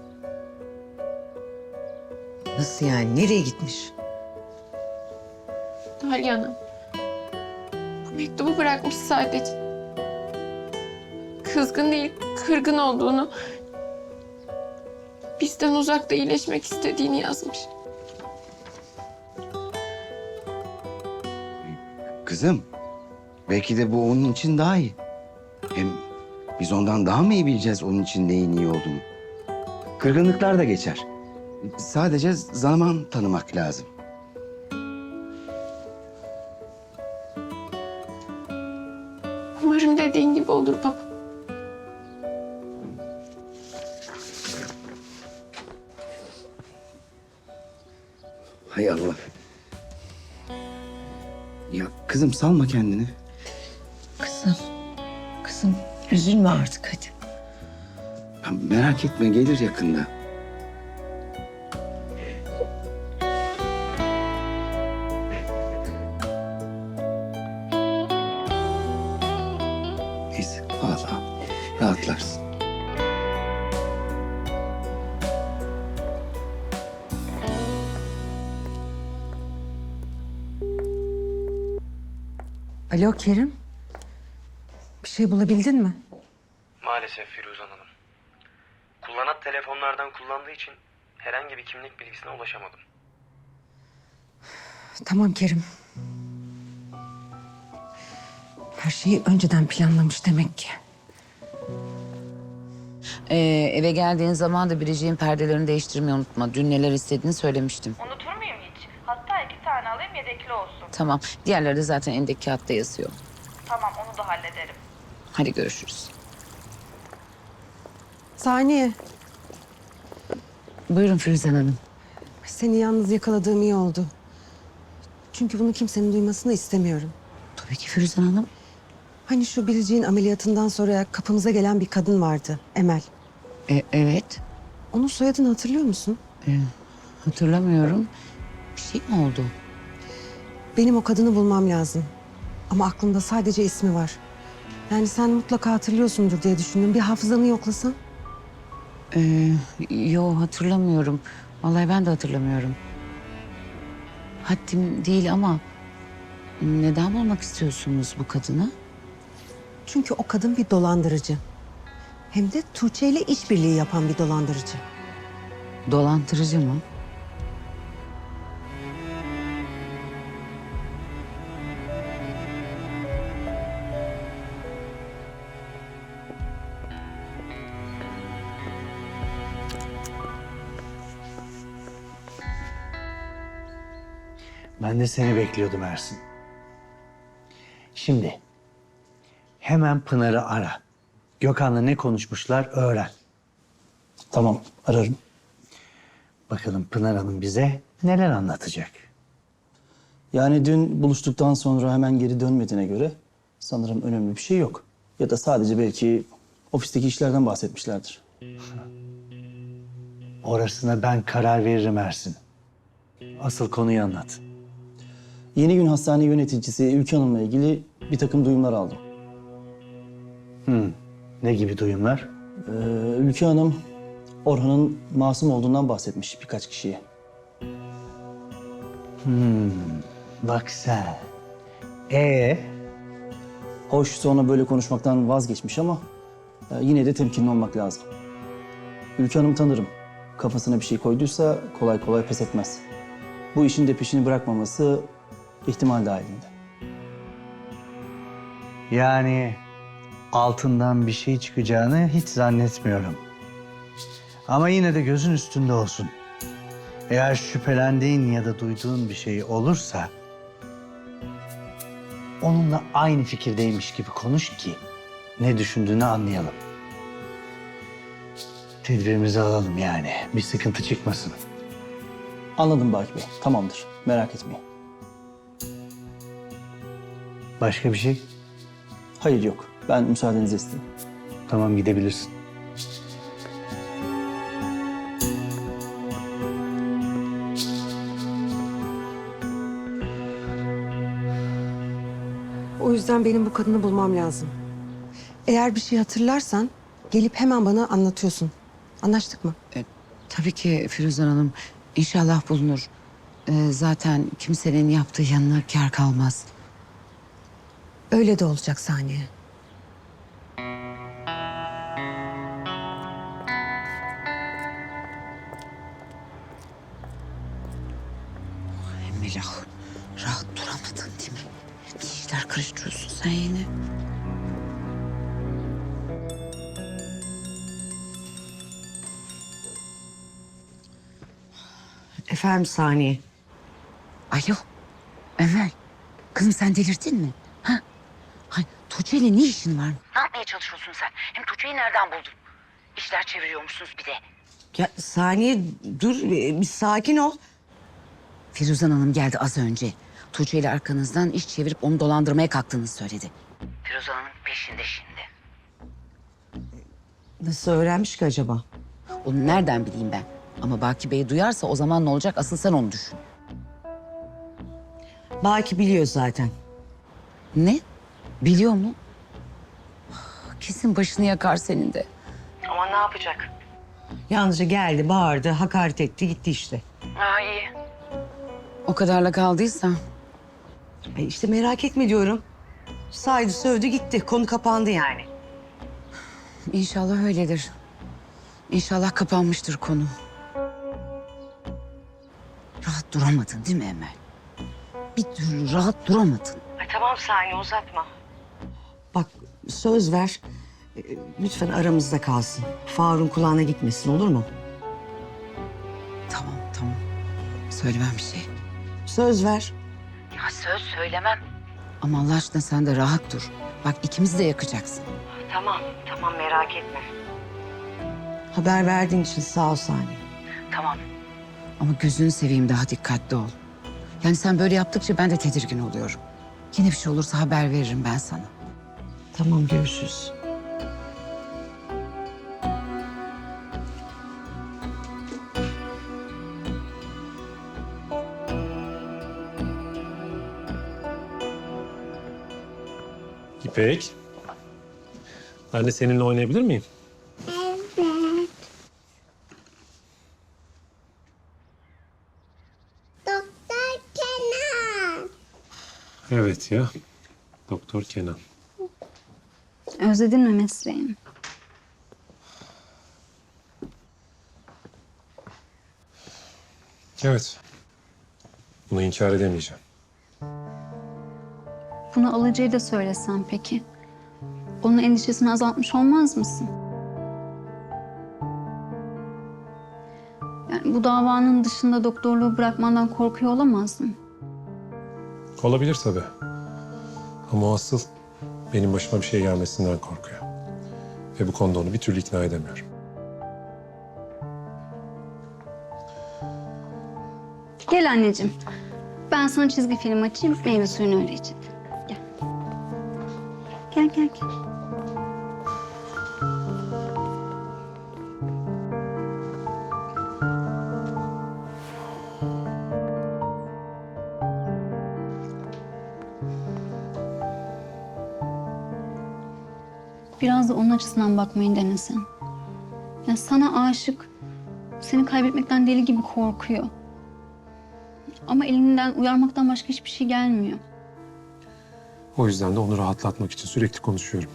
Nasıl yani? Nereye gitmiş? Dalya Hanım. Bu mektubu bırakmış sadece. Kızgın değil, kırgın olduğunu, bizden uzakta iyileşmek istediğini yazmış. Kızım. Belki de bu onun için daha iyi. Hem biz ondan daha mı iyi bileceğiz onun için neyin iyi olduğunu? Kırgınlıklar da geçer. Sadece zaman tanımak lazım. Umarım dediğin gibi olur baba. Hay Allah. Ya kızım salma kendini. Kızım üzülme artık hadi. Ya merak etme gelir yakında. Neyse vallahi rahatlarsın. Alo Kerim. Bir şey bulabildin mi? Maalesef Firuzan Hanım. Kullanat telefonlardan kullandığı için herhangi bir kimlik bilgisine ulaşamadım. Tamam Kerim. Her şeyi önceden planlamış demek ki. Eve geldiğin zaman da Biricik'in perdelerini değiştirmeyi unutma. Dün neler istediğini söylemiştim. Unutur muyum hiç? Hatta 2 tane alayım yedekli olsun. Tamam. Diğerleri de zaten elindeki kağıtta yazıyor. Tamam onu da hallederim. Hadi görüşürüz. Saniye, Buyurun Firuzan Hanım. seni yalnız yakaladığım iyi oldu. Çünkü bunu kimsenin duymasını istemiyorum. Tabii ki Firuzan Hanım. Hani şu Biricik'in ameliyatından sonra kapımıza gelen bir kadın vardı, Emel. Evet. Onun soyadını hatırlıyor musun? Hatırlamıyorum. Bir şey mi oldu? Benim o kadını bulmam lazım. Ama aklımda sadece ismi var. Yani sen mutlaka hatırlıyorsundur diye düşündüm. Bir hafızanı yoklasan. Yo hatırlamıyorum. Vallahi ben de hatırlamıyorum. Haddim değil ama neden bulmak istiyorsunuz bu kadını? Çünkü o kadın bir dolandırıcı. Hem de Tuğçe ile işbirliği yapan bir dolandırıcı. Dolandırıcı mı? Ben de seni bekliyordum Ersin. Şimdi hemen Pınar'ı ara. Gökhan'la ne konuşmuşlar öğren. Tamam, ararım. Bakalım Pınar Hanım bize neler anlatacak. Yani dün buluştuktan sonra hemen geri dönmediğine göre Sanırım önemli bir şey yok. Ya da sadece belki ofisteki işlerden bahsetmişlerdir. Orasına ben karar veririm Ersin. Asıl konuyu anlat. Yeni gün hastane yöneticisi Ülke Hanım'la ilgili bir takım duyumlar aldım. Ne gibi duyumlar? Ülke Hanım, Orhan'ın masum olduğundan bahsetmiş birkaç kişiye. Bak sen. Hoş sonra böyle konuşmaktan vazgeçmiş ama yine de temkinli olmak lazım. Ülke Hanım tanırım. Kafasına bir şey koyduysa kolay kolay pes etmez. Bu işin de peşini bırakmaması ihtimal dahilinde. Yani altından bir şey çıkacağını hiç zannetmiyorum. Ama yine de gözün üstünde olsun. Eğer şüphelendiğin ya da duyduğun bir şey olursa... onunla aynı fikirdeymiş gibi konuş ki ne düşündüğünü anlayalım. Tedbirimizi alalım yani. Bir sıkıntı çıkmasın. Anladım Baki Bey. Tamamdır. Merak etmeyin. Başka bir şey? Hayır yok. Ben müsaadenizi isteyeyim. Tamam, gidebilirsin. O yüzden benim bu kadını bulmam lazım. Eğer bir şey hatırlarsan gelip hemen bana anlatıyorsun. Anlaştık mı? Tabii ki Firuzan Hanım. İnşallah bulunur. Zaten kimsenin yaptığı yanına kâr kalmaz. Öyle de olacak Saniye. Melah, rahat duramadın değil mi? Bir işler karıştırıyorsun sen yine. Efendim Saniye. Alo, Emel. Kızım sen delirdin mi? Ha? Tuğçe ile ne işin var? Ne yapmaya çalışıyorsun sen? Hem Tuğçe'yi nereden buldun? İşler çeviriyormuşsunuz bir de. Ya Saniye dur bir sakin ol. Firuzan Hanım geldi az önce. Tuğçe ile arkanızdan iş çevirip onu dolandırmaya kalktığını söyledi. Firuzan Hanım peşinde şimdi. Nasıl öğrenmiş ki acaba? Onu nereden bileyim ben? Ama Baki Bey duyarsa o zaman ne olacak? Asıl sen onu düşün. Baki biliyor zaten. Ne? Biliyor mu? Kesin başını yakar senin de. Ama ne yapacak? Yalnızca geldi, bağırdı, hakaret etti, gitti işte. İyi. O kadarla kaldıysa. İşte merak etme diyorum. Saydı, sövdü, gitti. Konu kapandı yani. İnşallah öyledir. İnşallah kapanmıştır konu. Rahat duramadın değil mi Emel? Bir türlü rahat duramadın. Tamam Saniye, uzatma. Bak söz ver. Lütfen aramızda kalsın. Faruk'un kulağına gitmesin, olur mu? Tamam. Söylemem bir şey. Söz ver. Ya söz söylemem. Ama Allah aşkına sen de rahat dur. Bak ikimizi de yakacaksın. Tamam merak etme. Haber verdiğin için sağ ol Saniye. Tamam. Ama gözünü seveyim daha dikkatli ol. Yani sen böyle yaptıkça ben de tedirgin oluyorum. Yine bir şey olursa haber veririm ben sana. Tamam, görüşürüz. İpek. Ben de seninle oynayabilir miyim? Doktor Kenan. Evet ya. Doktor Kenan. Özledin mi mesleğini? Evet. Bunu inkar edemeyeceğim. Bunu alıcıya da söylesen peki? Onun endişesini azaltmış olmaz mısın? Yani bu davanın dışında doktorluğu bırakmandan korkuyor olamazdın. Olabilir tabii. Ama o asıl benim başıma bir şey gelmesinden korkuyor. Ve bu konuda onu bir türlü ikna edemiyorum. Gel anneciğim. Ben sana çizgi film açayım, meyve suyunu öyle için. Gel. Gel gel gel. Biraz da onun açısından bakmayı denesen. Ya sana aşık, seni kaybetmekten deli gibi korkuyor. Ama elinden uyarmaktan başka hiçbir şey gelmiyor. O yüzden de onu rahatlatmak için sürekli konuşuyorum.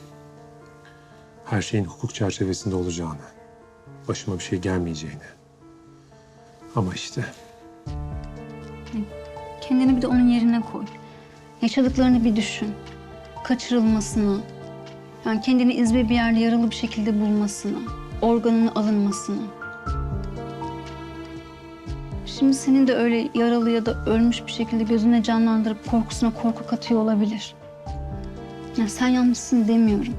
Her şeyin hukuk çerçevesinde olacağını, başıma bir şey gelmeyeceğini. Ama işte Kendini bir de onun yerine koy. Yaşadıklarını bir düşün. Kaçırılmasını, yani kendini izbe bir yerde yaralı bir şekilde bulmasını, organının alınmasını. Şimdi senin de öyle yaralı ya da ölmüş bir şekilde gözüne canlandırıp korkusuna korku katıyor olabilir. Ya sen yanlışsın demiyorum.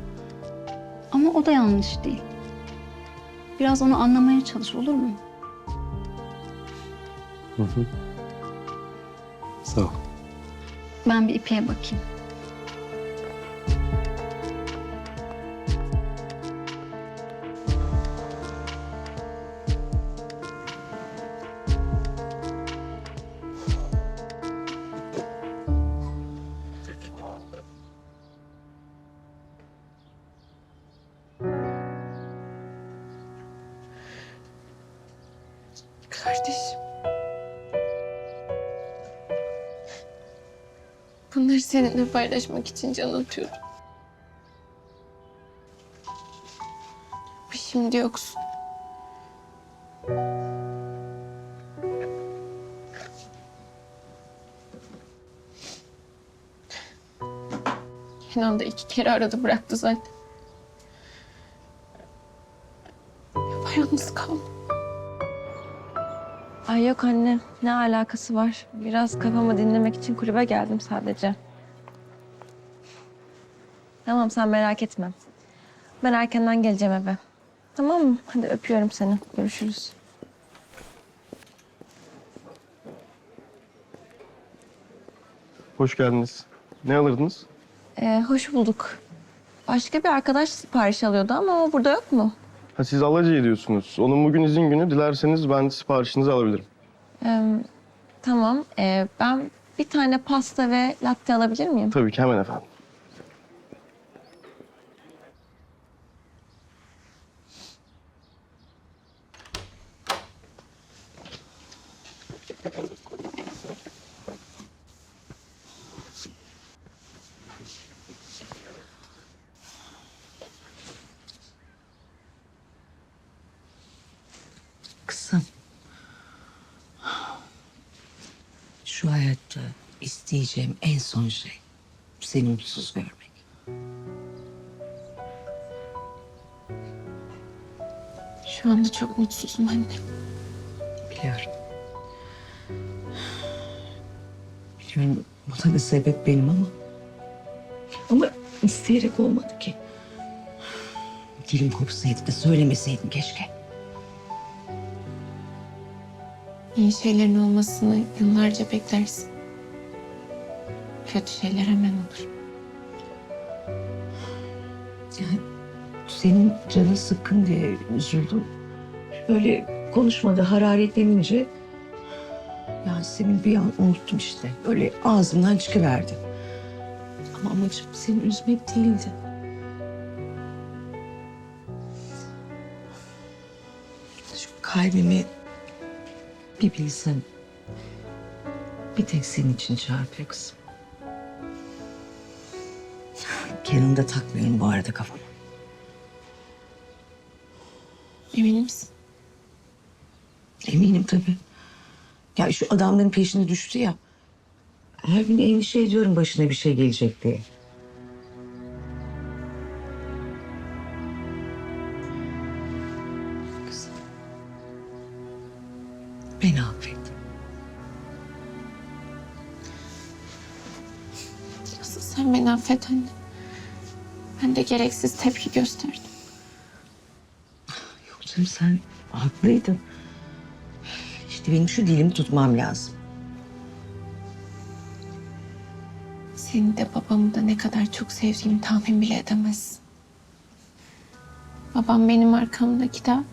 Ama o da yanlış değil. Biraz onu anlamaya çalış, olur mu? Hı hı. Sağ ol. Ben bir İpek'e bakayım. Kardeşim. Bunları seninle paylaşmak için can atıyorum. Ama şimdi yoksun. Kenan da 2 kere aradı bıraktı zaten. Yapayalnız kaldım. Ay yok anne, ne alakası var? Biraz kafamı dinlemek için kulübe geldim sadece. Tamam, sen merak etme. Ben erkenden geleceğim eve. Tamam mı? Hadi öpüyorum seni. Görüşürüz. Hoş geldiniz. Ne alırdınız? Hoş bulduk. Başka bir arkadaş sipariş alıyordu ama o burada yok mu? Ha, siz Alacı ediyorsunuz. Onun bugün izin günü. Dilerseniz ben siparişinizi alabilirim. Tamam. Ben bir tane pasta ve latte alabilir miyim? Tabii ki, hemen efendim. Kızım. Şu hayatta isteyeceğim en son şey seni mutsuz görmek. Şu anda çok mutsuzum anne. Biliyorum. Biliyorum buna da sebep benim ama isteyerek olmadı ki. Dilim kopsaydı da söylemeseydim keşke. İyi şeylerin olmasını yıllarca beklersin. Kötü şeyler hemen olur. Yani senin canın sıkkın diye üzüldüm. Öyle konuşmada hararetlenince Yasemin bir an unuttum işte. Öyle ağzımdan çıkıverdi. Ama amacım seni üzmek değildi. Şu kalbimi bir bilsen. Bir tek senin için çarpıyor kızım. Kenan'ı da takmıyorum bu arada kafama. Emin misin? Eminim tabii. Ya şu adamların peşine düştü ya. Her gün endişe ediyorum başına bir şey gelecek diye. Kızım. Beni affet. Asıl sen beni affet anne. Ben de gereksiz tepki gösterdim. Yok canım sen haklıydın. İşte benim şu dilimi tutmam lazım. Seni de babamı da ne kadar çok sevdiğimi tahmin bile edemezsin. Babam benim arkamdaki dağ.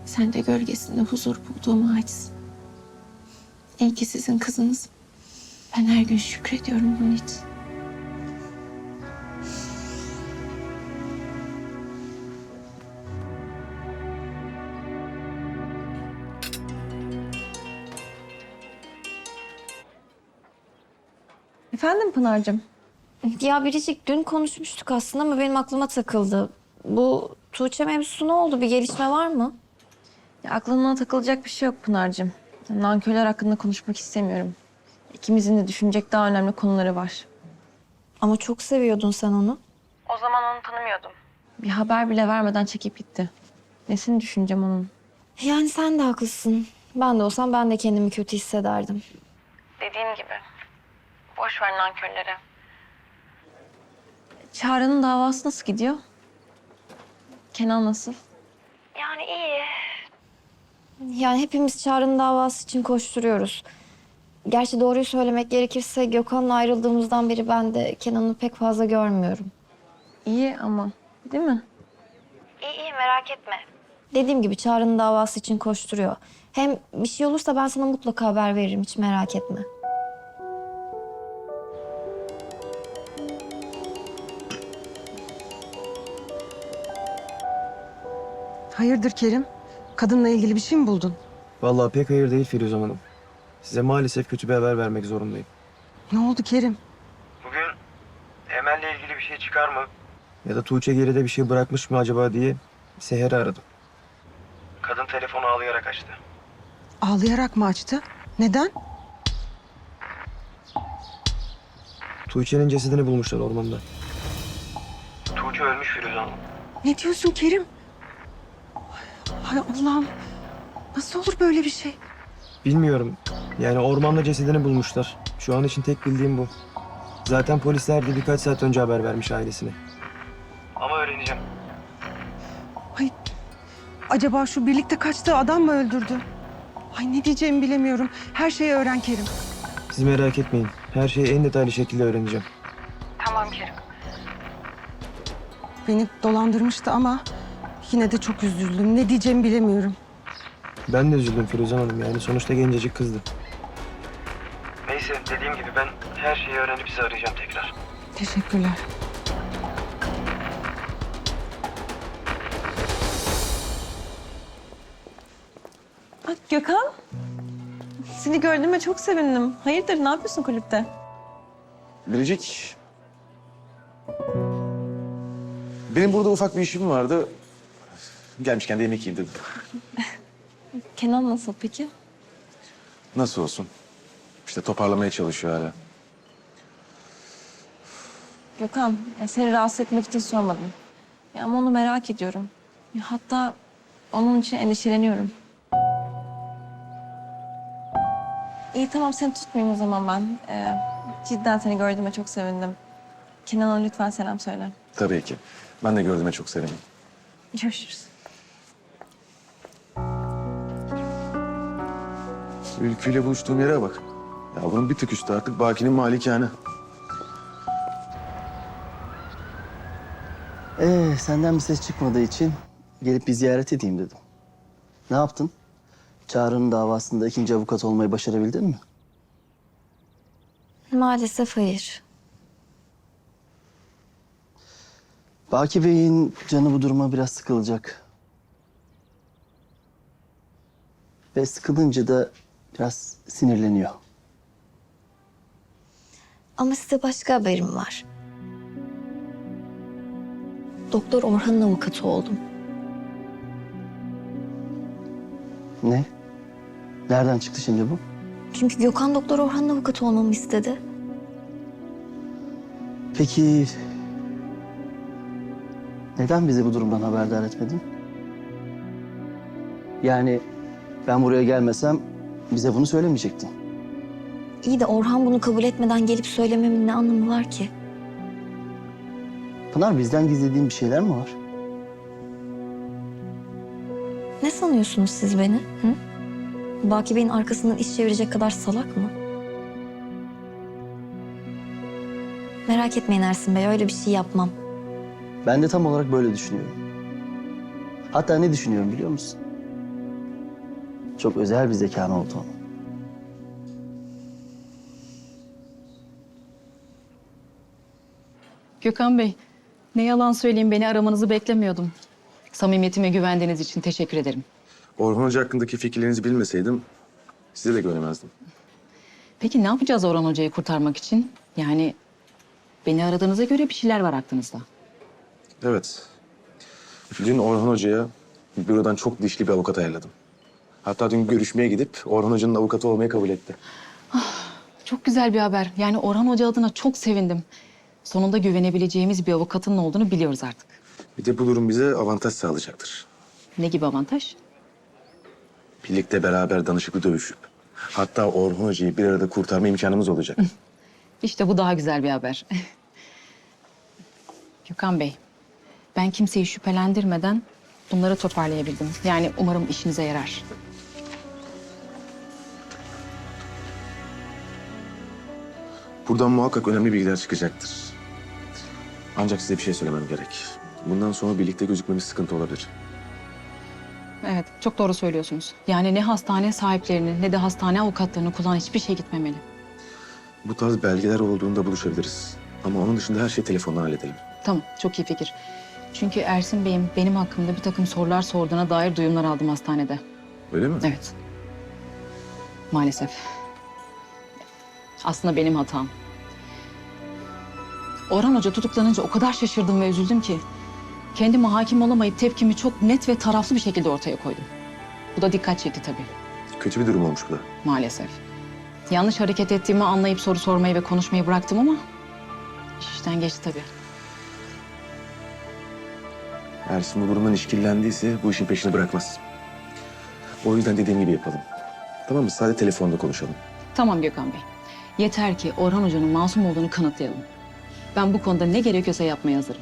Sen de gölgesinde huzur bulduğum ağaçsın. İyi ki sizin kızınız. Ben her gün şükrediyorum bunun için. Efendim Pınar'cığım? Ya Biricik dün konuşmuştuk aslında ama benim aklıma takıldı. Bu Tuğçe mevzusu ne oldu? Bir gelişme var mı? Ya aklına takılacak bir şey yok Pınar'cığım. Nankörler hakkında konuşmak istemiyorum. İkimizin de düşünecek daha önemli konuları var. Ama çok seviyordun sen onu. O zaman onu tanımıyordum. Bir haber bile vermeden çekip gitti. Nesini düşüneceğim onun? Yani sen de haklısın. Ben de olsam ben de kendimi kötü hissederdim. Dediğim gibi. Boş ver nankörleri. Çağrı'nın davası nasıl gidiyor? Kenan nasıl? Yani iyi. Yani hepimiz Çağrı'nın davası için koşturuyoruz. Gerçi doğruyu söylemek gerekirse Gökhan'la ayrıldığımızdan beri ben de Kenan'ı pek fazla görmüyorum. İyi ama değil mi? İyi merak etme. Dediğim gibi Çağrı'nın davası için koşturuyor. Hem bir şey olursa ben sana mutlaka haber veririm, hiç merak etme. Hayırdır Kerim? Kadınla ilgili bir şey mi buldun? Vallahi pek hayır değil Firuze Hanım. Size maalesef kötü bir haber vermek zorundayım. Ne oldu Kerim? Bugün Emel'le ilgili bir şey çıkar mı? Ya da Tuğçe geride bir şey bırakmış mı acaba diye Seher'i aradım. Kadın telefonu ağlayarak açtı. Ağlayarak mı açtı? Neden? Tuğçe'nin cesedini bulmuşlar ormanda. Tuğçe ölmüş Firuze Hanım. Ne diyorsun Kerim? Hay Allah'ım. Nasıl olur böyle bir şey? Bilmiyorum. Yani ormanda cesedini bulmuşlar. Şu an için tek bildiğim bu. Zaten polisler de birkaç saat önce haber vermiş ailesine. Ama öğreneceğim. Ay, acaba şu birlikte kaçtığı adam mı öldürdü? Ay ne diyeceğimi bilemiyorum. Her şeyi öğren Kerim. Siz merak etmeyin. Her şeyi en detaylı şekilde öğreneceğim. Tamam Kerim. Beni dolandırmıştı ama yine de çok üzüldüm. Ne diyeceğimi bilemiyorum. Ben de üzüldüm Firuze Hanım. Yani sonuçta gencecik kızdı. Neyse dediğim gibi ben her şeyi öğrenip sizi arayacağım tekrar. Teşekkürler. Bak Gökhan. Seni gördüğüme çok sevindim. Hayırdır ne yapıyorsun kulüpte? Biricik. Benim burada ufak bir işim vardı. Gelmişken de yemek yiyeyim dedim. Kenan nasıl peki? Nasıl olsun? İşte toparlamaya çalışıyor hala. Gökhan, seni rahatsız etmek için sormadım. Ya, ama onu merak ediyorum. Ya, hatta onun için endişeleniyorum. İyi tamam seni tutmayayım o zaman ben. Cidden seni gördüğüme çok sevindim. Kenan'a lütfen selam söyle. Tabii ki. Ben de gördüğüme çok sevindim. Görüşürüz. Ülkü'yle buluştuğum yere bak. Ya bunun bir tık üstü artık Baki'nin malikane. Senden bir ses çıkmadığı için gelip bir ziyaret edeyim dedim. Ne yaptın? Çağrı'nın davasında ikinci avukat olmayı başarabildin mi? Maalesef hayır. Baki Bey'in canı bu duruma biraz sıkılacak. Ve sıkılınca da biraz sinirleniyor. Ama size başka haberim var. Doktor Orhan'ın avukatı oldum. Ne? Nereden çıktı şimdi bu? Çünkü Gökhan Doktor Orhan'ın avukatı olmamı istedi. Peki neden bizi bu durumdan haberdar etmedin? Yani ben buraya gelmesem bize bunu söylemeyecektin. İyi de Orhan bunu kabul etmeden gelip söylememin ne anlamı var ki? Pınar bizden gizlediğin bir şeyler mi var? Ne sanıyorsunuz siz beni? Hı? Baki Bey'in arkasından iş çevirecek kadar salak mı? Merak etmeyin Ersin Bey, öyle bir şey yapmam. Ben de tam olarak böyle düşünüyorum. Hatta ne düşünüyorum biliyor musun? Çok özel bir zekan olduğunu. Gökhan Bey, ne yalan söyleyeyim beni aramanızı beklemiyordum. Samimiyetime güvendiğiniz için teşekkür ederim. Orhan Hoca hakkındaki fikirlerinizi bilmeseydim size de göremezdim. Peki ne yapacağız Orhan Hoca'yı kurtarmak için? Yani beni aradığınıza göre bir şeyler var aklınızda. Evet. Dün Orhan Hoca'ya bürodan çok dişli bir avukat ayarladım. Hatta dün görüşmeye gidip Orhan Hoca'nın avukatı olmayı kabul etti. Çok güzel bir haber. Yani Orhan Hoca adına çok sevindim. Sonunda güvenebileceğimiz bir avukatın olduğunu biliyoruz artık. Bir de bu durum bize avantaj sağlayacaktır. Ne gibi avantaj? Birlikte beraber danışıklı dövüşüp hatta Orhan Hoca'yı bir arada kurtarma imkanımız olacak. İşte bu daha güzel bir haber. Gökhan Bey, ben kimseyi şüphelendirmeden bunları toparlayabildim. Yani umarım işinize yarar. Buradan muhakkak önemli bilgiler çıkacaktır. Ancak size bir şey söylemem gerek. Bundan sonra birlikte gözükmemiz sıkıntı olabilir. Evet, çok doğru söylüyorsunuz. Yani ne hastane sahiplerinin ne de hastane avukatlarının kulağına hiçbir şey gitmemeli. Bu tarz belgeler olduğunda buluşabiliriz. Ama onun dışında her şeyi telefondan halledelim. Tamam, çok iyi fikir. Çünkü Ersin Bey'in benim hakkımda bir takım sorular sorduğuna dair duyumlar aldım hastanede. Öyle mi? Evet. Maalesef. Aslında benim hatam. Orhan Hoca tutuklanınca o kadar şaşırdım ve üzüldüm ki... kendime hakim olamayıp tepkimi çok net ve taraflı bir şekilde ortaya koydum. Bu da dikkat çekti tabii, Kötü bir durum olmuş bu da. maalesef. Yanlış hareket ettiğimi anlayıp soru sormayı ve konuşmayı bıraktım ama... iş işten geçti tabii. Ersin bu durumdan işkillendiyse bu işin peşini bırakmaz. O yüzden dediğim gibi yapalım. Tamam mı? Sadece telefonda konuşalım. Tamam Gökhan Bey. Yeter ki Orhan Hoca'nın masum olduğunu kanıtlayalım. Ben bu konuda ne gerekiyorsa yapmaya hazırım.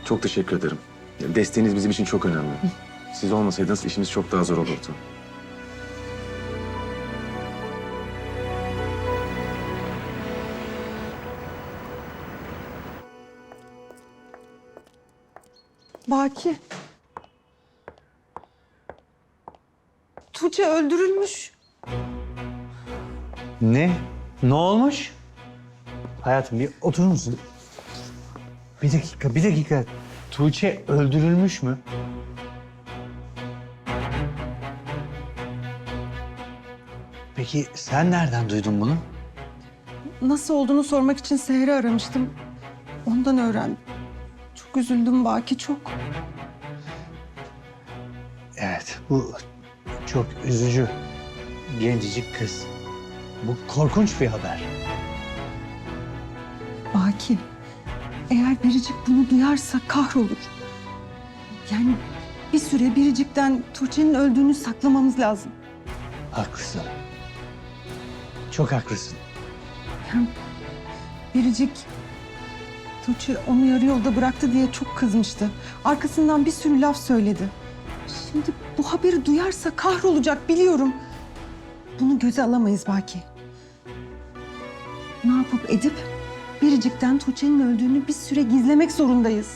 Çok teşekkür ederim. Desteğiniz bizim için çok önemli. Siz olmasaydınız işimiz çok daha zor olurdu. Baki. Tuğçe öldürülmüş. Ne? Ne olmuş? Hayatım bir oturur musun? Bir dakika, bir dakika. Tuğçe öldürülmüş mü? Peki sen nereden duydun bunu? Nasıl olduğunu sormak için Seher'i aramıştım. Ondan öğrendim. Çok üzüldüm Baki, çok. Evet, bu çok üzücü. Gencecik kız. Bu korkunç bir haber. Baki, eğer Biricik bunu duyarsa kahrolur. Yani bir süre Biricik'ten Tuğçe'nin öldüğünü saklamamız lazım. Haklısın. Çok haklısın. Yani Biricik, Tuğçe onu yarı yolda bıraktı diye çok kızmıştı. Arkasından bir sürü laf söyledi. Şimdi bu haberi duyarsa kahrolacak biliyorum. Bunu göze alamayız Baki. Ne yapıp edip Biricik'ten Tuğçe'nin öldüğünü bir süre gizlemek zorundayız.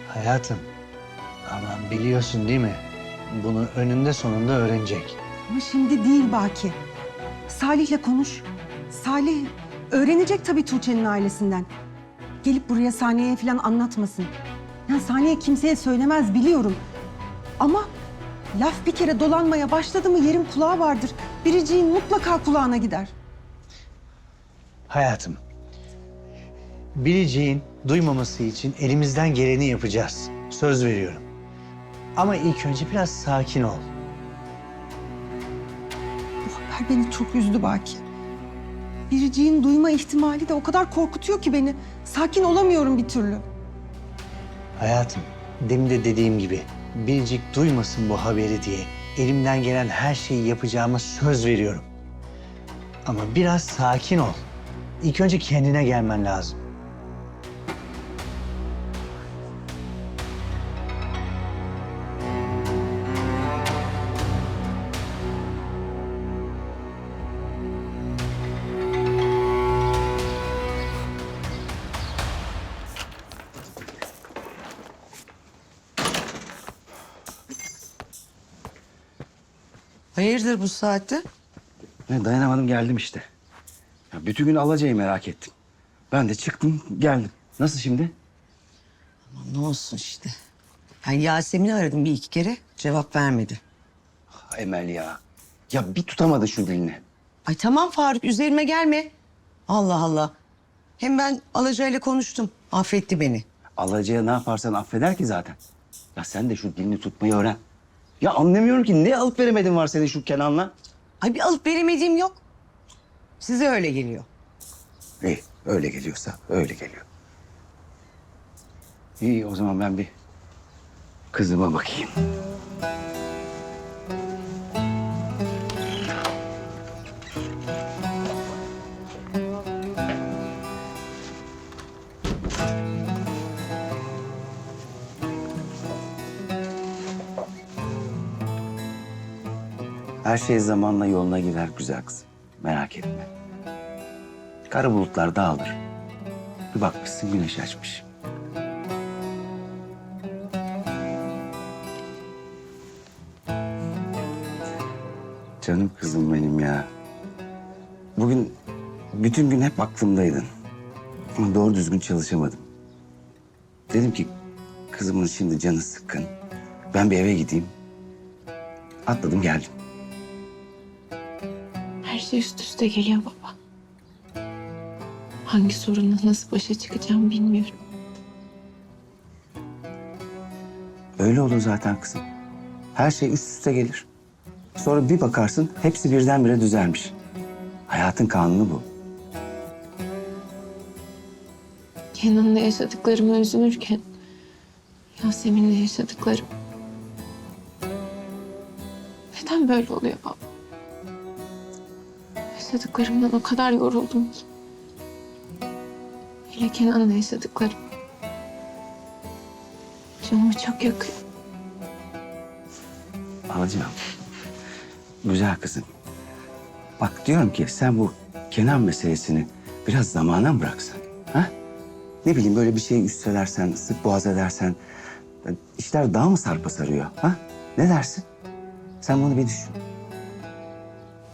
Hayatım, aman biliyorsun değil mi? Bunu önünde sonunda öğrenecek. Ama şimdi değil Baki. Salih'le konuş. Salih öğrenecek tabii Tuğçe'nin ailesinden. Gelip buraya Saniye'ye falan anlatmasın. Yani Saniye kimseye söylemez biliyorum. Ama laf bir kere dolanmaya başladı mı yerin kulağı vardır. Biricik'in mutlaka kulağına gider. Hayatım, Biricik'in duymaması için elimizden geleni yapacağız. Söz veriyorum. Ama ilk önce biraz sakin ol. Bu haber beni çok üzdü Baki. Biricik'in duyma ihtimali de o kadar korkutuyor ki beni. Sakin olamıyorum bir türlü. Hayatım, demin de dediğim gibi Biricik duymasın bu haberi diye elimden gelen her şeyi yapacağıma söz veriyorum. Ama biraz sakin ol. İlk önce kendine gelmen lazım. Hayırdır bu saatte? Dayanamadım geldim işte. Ya bütün gün Alaca'yı merak ettim. Ben de çıktım geldim. Nasıl şimdi? Aman ne olsun işte. Ben Yasemin'i aradım bir iki kere. Cevap vermedi. Emel ya. Ya bir tutamadı şu dilini. Ay tamam Faruk üzerime gelme. Allah Allah. Hem ben Alaca'yla konuştum. Affetti beni. Alaca'ya ne yaparsan affeder ki zaten. Ya sen de şu dilini tutmayı öğren. Ya anlamıyorum ki ne alıp veremedin var senin şu Kenan'la? Ay bir alıp veremediğim yok. Size öyle geliyor. İyi öyle geliyorsa öyle geliyor. İyi o zaman ben bir kızıma bakayım. Her şey zamanla yoluna girer güzel kızım. Merak etme. Kara bulutlar dağılır. Bir bakmışsın güneş açmış. Canım kızım benim ya. Bugün bütün gün hep aklımdaydın. Ama doğru düzgün çalışamadım. Dedim ki kızımın şimdi canı sıkkın. Ben bir eve gideyim. Atladım geldim. Her şey üst üste geliyor baba. Hangi sorunla nasıl başa çıkacağım bilmiyorum. Öyle olur zaten kızım. Her şey üst üste gelir. Sonra bir bakarsın hepsi birdenbire düzelmiş. Hayatın kanunu bu. Kenan'la yaşadıklarıma üzülürken Yasemin'le yaşadıklarım. Neden böyle oluyor baba? Yaşadıklarımdan o kadar yoruldum ki. Hele Kenan'la yaşadıklarım. Canımı çok yakıyor. Alacağım. Güzel kızım. Bak diyorum ki sen bu Kenan meselesini biraz zamana mı bıraksan? Ha? Ne bileyim böyle bir şey üstelersen, sık boğaz edersen işler daha mı sarpa sarıyor? Ha? Ne dersin? Sen bunu bir düşün.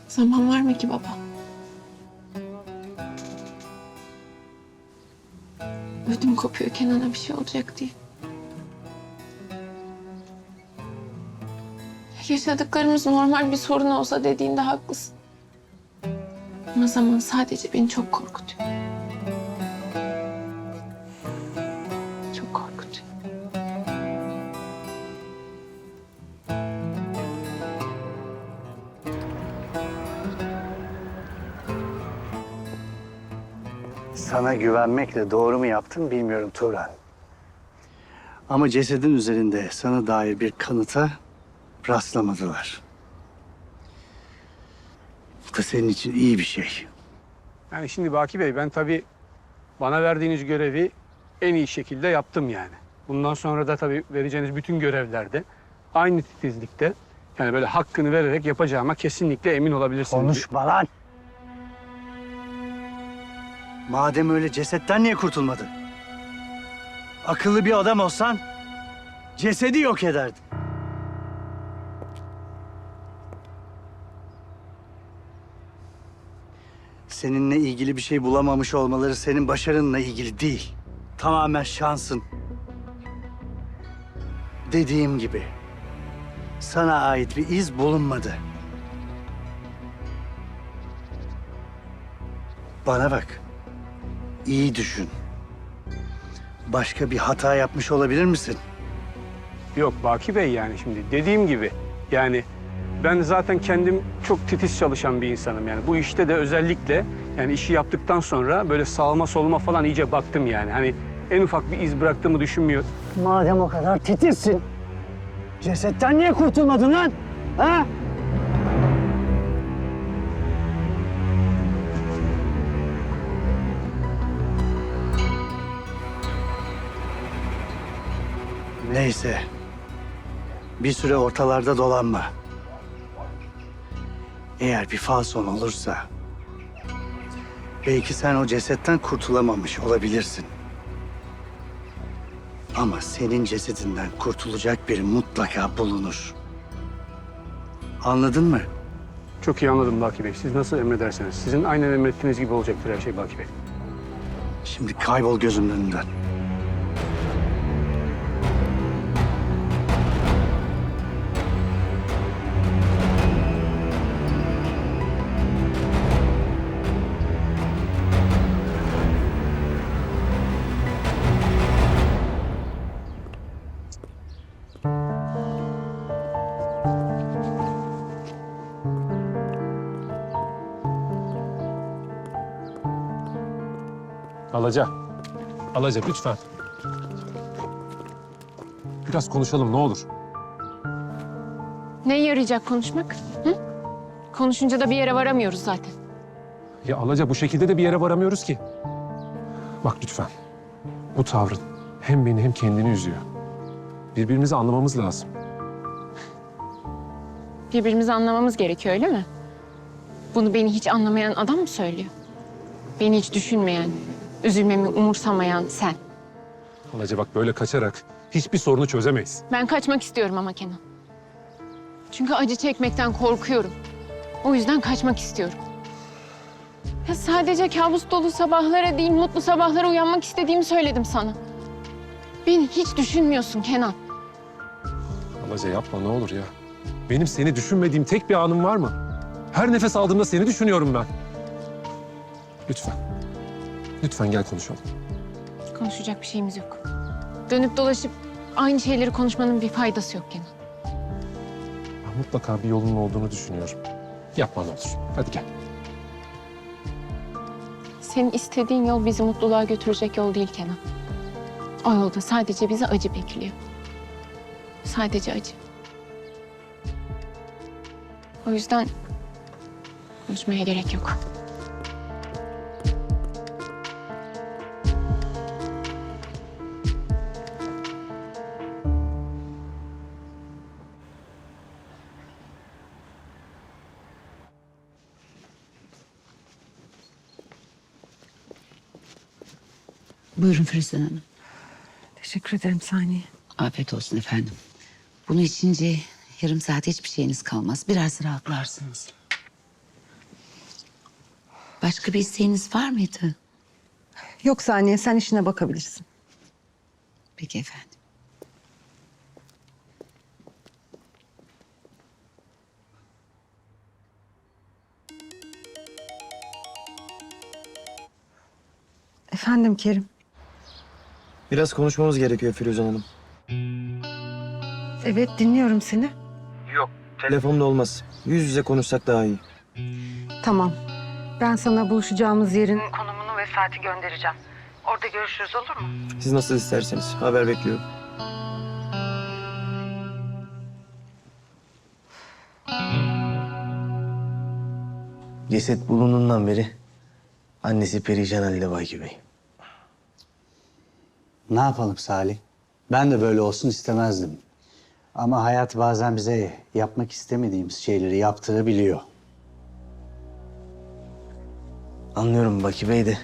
Zaman var mı ki baba? Ödüm kopuyor Kenan'a bir şey olacak diye. Yaşadıklarımız normal bir sorun olsa dediğinde haklısın. Ama zaman sadece beni çok korkutuyor. Çok korkutuyor. Sana güvenmekle doğru mu yaptım bilmiyorum Turan. Ama cesedin üzerinde sana dair bir kanıta rastlamadılar. Bu da senin için iyi bir şey. Yani şimdi Baki Bey ben tabii bana verdiğiniz görevi en iyi şekilde yaptım yani. Bundan sonra da tabii vereceğiniz bütün görevlerde aynı titizlikte yani böyle hakkını vererek yapacağıma kesinlikle emin olabilirsiniz. Konuşma lan! Madem öyle cesetten niye kurtulmadın? Akıllı bir adam olsan cesedi yok ederdin. Seninle ilgili bir şey bulamamış olmaları senin başarınla ilgili değil. Tamamen şansın. Dediğim gibi sana ait bir iz bulunmadı. Bana bak. İyi düşün. Başka bir hata yapmış olabilir misin? Yok Baki Bey yani şimdi dediğim gibi yani ben zaten kendim çok titiz çalışan bir insanım yani. Bu işte de özellikle yani işi yaptıktan sonra böyle sağıma soluma falan iyice baktım yani. Hani en ufak bir iz bıraktığımı düşünmüyor. Madem o kadar titizsin, cesetten niye kurtulmadın lan? Ha? Neyse. Bir süre ortalarda dolanma. Eğer bir falson olursa belki sen o cesetten kurtulamamış olabilirsin. Ama senin cesedinden kurtulacak biri mutlaka bulunur. Anladın mı? Çok iyi anladım Baki Bey. Siz nasıl emrederseniz. Sizin aynen emrettiğiniz gibi olacaktır her şey Baki Bey. Şimdi kaybol gözümün önünden. Alaca. Alaca lütfen. Biraz konuşalım ne olur. Ne yarayacak konuşmak? Hı? Konuşunca da bir yere varamıyoruz zaten. Ya Alaca bu şekilde de bir yere varamıyoruz ki. Bak lütfen. Bu tavrın hem beni hem kendini üzüyor. Birbirimizi anlamamız lazım. Birbirimizi anlamamız gerekiyor öyle mi? Bunu beni hiç anlamayan adam mı söylüyor? Beni hiç düşünmeyen, üzülmemi umursamayan sen. Alaca bak böyle kaçarak hiçbir sorunu çözemeyiz. Ben kaçmak istiyorum ama Kenan. Çünkü acı çekmekten korkuyorum. O yüzden kaçmak istiyorum. Ya sadece kabus dolu sabahlara değil, mutlu sabahlara uyanmak istediğimi söyledim sana. Beni hiç düşünmüyorsun Kenan. Alaca yapma ne olur ya. Benim seni düşünmediğim tek bir anım var mı? Her nefes aldığımda seni düşünüyorum ben. Lütfen. Lütfen gel konuşalım. Konuşacak bir şeyimiz yok. Dönüp dolaşıp aynı şeyleri konuşmanın bir faydası yok Kenan. Ben mutlaka bir yolunun olduğunu düşünüyorum. Yapma ne olur. Hadi gel. Senin istediğin yol bizi mutluluğa götürecek yol değil Kenan. O yolda sadece bizi acı bekliyor. Sadece acı. O yüzden konuşmaya gerek yok. Buyurun Firuzan Hanım. Teşekkür ederim Saniye. Afiyet olsun efendim. Bunu içince yarım saat hiçbir şeyiniz kalmaz. Biraz rahatlarsınız. Başka bir isteğiniz var mıydı? Yok Saniye, sen işine bakabilirsin. Peki efendim. Efendim Kerim. Biraz konuşmamız gerekiyor Firuzan Hanım. Evet, dinliyorum seni. Telefonla olmaz. Yüz yüze konuşsak daha iyi. Tamam. Ben sana buluşacağımız yerin konumunu ve saati göndereceğim. Orada görüşürüz, olur mu? Siz nasıl isterseniz. Haber bekliyorum. Ceset bulunduğundan beri annesi perişan halde Baki Bey. Ne yapalım Salih? Ben de böyle olsun istemezdim. Ama hayat bazen bize yapmak istemediğimiz şeyleri yaptırabiliyor. Anlıyorum Baki Bey de.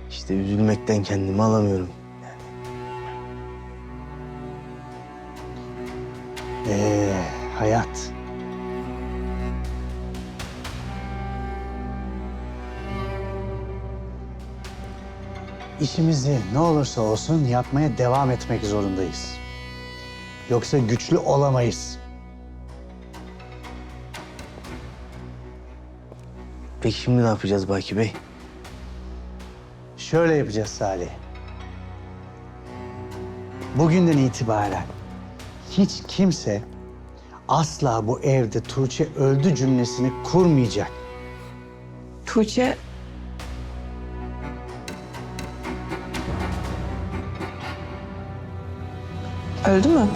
İşte üzülmekten kendimi alamıyorum. Hayat. İşimizi ne olursa olsun yapmaya devam etmek zorundayız. Yoksa güçlü olamayız. Peki şimdi ne yapacağız Baki Bey? Şöyle yapacağız Salih. Bugünden itibaren hiç kimse asla bu evde Tuğçe öldü cümlesini kurmayacak. Tuğçe... Öldü mü?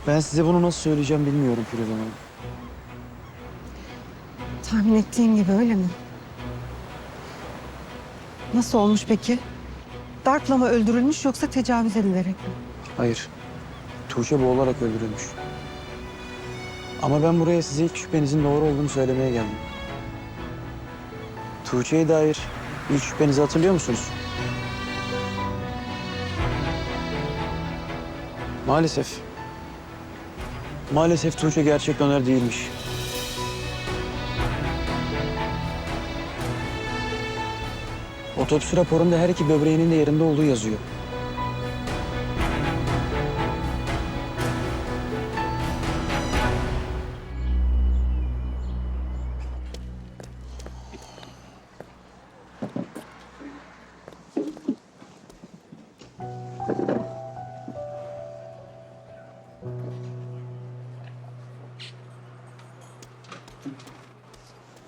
Ben size bunu nasıl söyleyeceğim bilmiyorum Firuzan Hanım. Tahmin ettiğim gibi öyle mi? Nasıl olmuş peki? Darpla mı öldürülmüş yoksa tecavüz edilerek mi? Hayır. Tuğçe boğularak öldürülmüş. Ama ben buraya size ilk şüphenizin doğru olduğunu söylemeye geldim. Tuğçe'ye dair ilk şüphenizi hatırlıyor musunuz? Maalesef. Maalesef Tuğçe gerçek döner değilmiş. Otopsi raporunda her iki böbreğinin de yerinde olduğu yazıyor.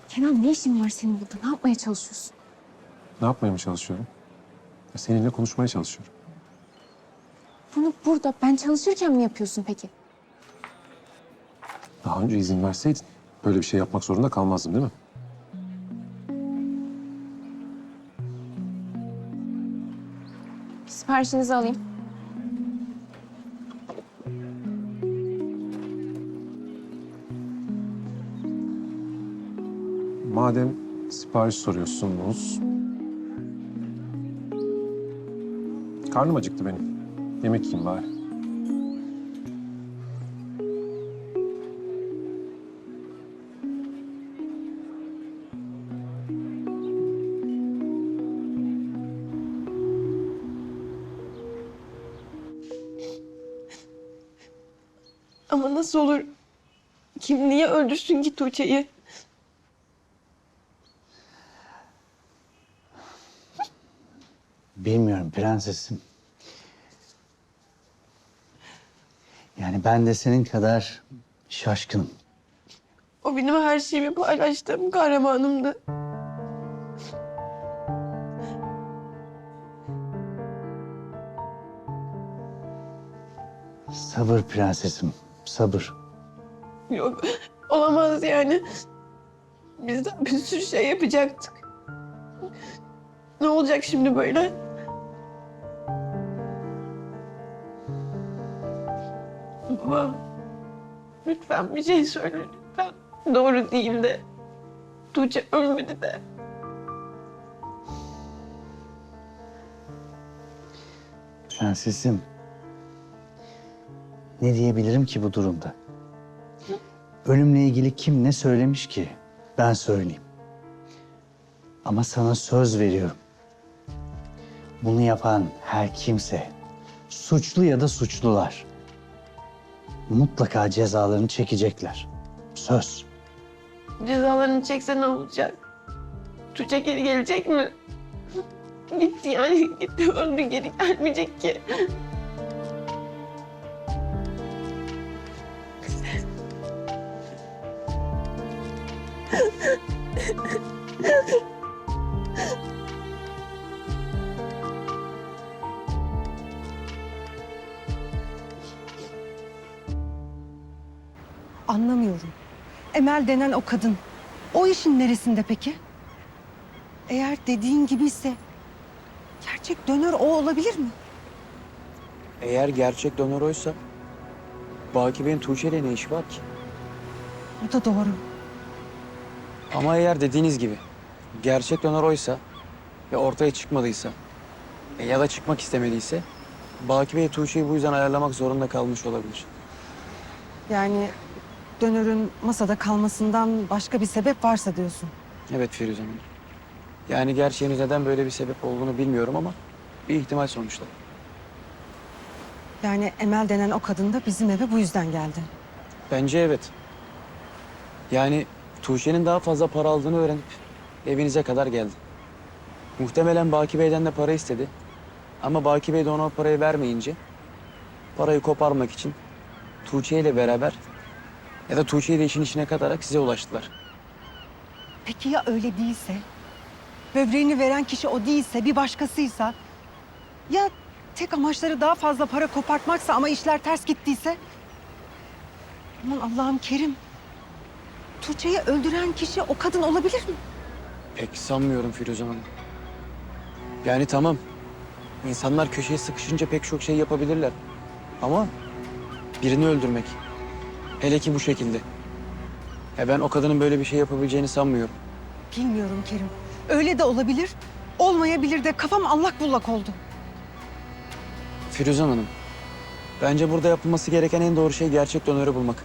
Kenan ne işin var senin burada? Ne yapmaya çalışıyorsun? Ne yapmaya mı çalışıyorum? Seninle konuşmaya çalışıyorum. Bunu burada ben çalışırken mi yapıyorsun peki? Daha önce izin verseydin böyle bir şey yapmak zorunda kalmazdım değil mi? Siparişinizi alayım. Madem sipariş soruyorsunuz... Karnım acıktı benim. Yemek yiyeyim bari. Ama nasıl olur? Kim niye öldürsün ki Tuğçe'yi? Bilmiyorum prensesim. Yani ben de senin kadar şaşkınım. O benim her şeyimi paylaştığım kahramanımdı. Sabır prensesim, sabır. Yok, olamaz yani. Biz de bir sürü şey yapacaktık. Ne olacak şimdi böyle? Baba, lütfen bir şey söyle lütfen. Doğru değil de. Tuğçe ölmedi de. Prensesim. Ne diyebilirim ki bu durumda? Ölümle ilgili kim ne söylemiş ki? Ben söyleyeyim. Ama sana söz veriyorum. Bunu yapan her kimse, suçlu ya da suçlular, mutlaka cezalarını çekecekler. Söz. Cezalarını çekse ne olacak? Tuğçe geri gelecek mi? Gitti yani. Gitti öldü, geri gelmeyecek ki. Anlamıyorum. Emel denen o kadın. O işin neresinde peki? Eğer dediğin gibiyse gerçek dönör o olabilir mi? Eğer gerçek donör oysa Baki Bey'in Tuğçe'yle ne işi var ki? Bu da doğru. Ama eğer dediğiniz gibi gerçek donör oysa ve ortaya çıkmadıysa ya da çıkmak istemediyse Baki Bey Tuğçe'yi bu yüzden ayarlamak zorunda kalmış olabilir. Yani dönörün masada kalmasından başka bir sebep varsa diyorsun. Evet Firuze Hanım. Yani gerçeğiniz neden böyle bir sebep olduğunu bilmiyorum ama bir ihtimal sonuçta. Yani Emel denen o kadın da bizim eve bu yüzden geldi. Bence evet. Yani Tuğçe'nin daha fazla para aldığını öğrenip evinize kadar geldi. Muhtemelen Baki Bey'den de para istedi. Ama Baki Bey de ona o parayı vermeyince parayı koparmak için Tuğçe ile beraber ya da Tuğçe'yi de işin içine katarak size ulaştılar. Peki ya öyle değilse? Böbreğini veren kişi o değilse, bir başkasıysa? Ya tek amaçları daha fazla para kopartmaksa ama işler ters gittiyse? Aman Allah'ım Kerim. Tuğçe'yi öldüren kişi o kadın olabilir mi? Pek sanmıyorum Firuze Hanım. Yani tamam. İnsanlar köşeye sıkışınca pek çok şey yapabilirler. Ama birini öldürmek. Hele ki bu şekilde. Ben o kadının böyle bir şey yapabileceğini sanmıyorum. Bilmiyorum Kerim. Öyle de olabilir, olmayabilir de kafam allak bullak oldu. Firuze Hanım, bence burada yapılması gereken en doğru şey gerçek donörü bulmak.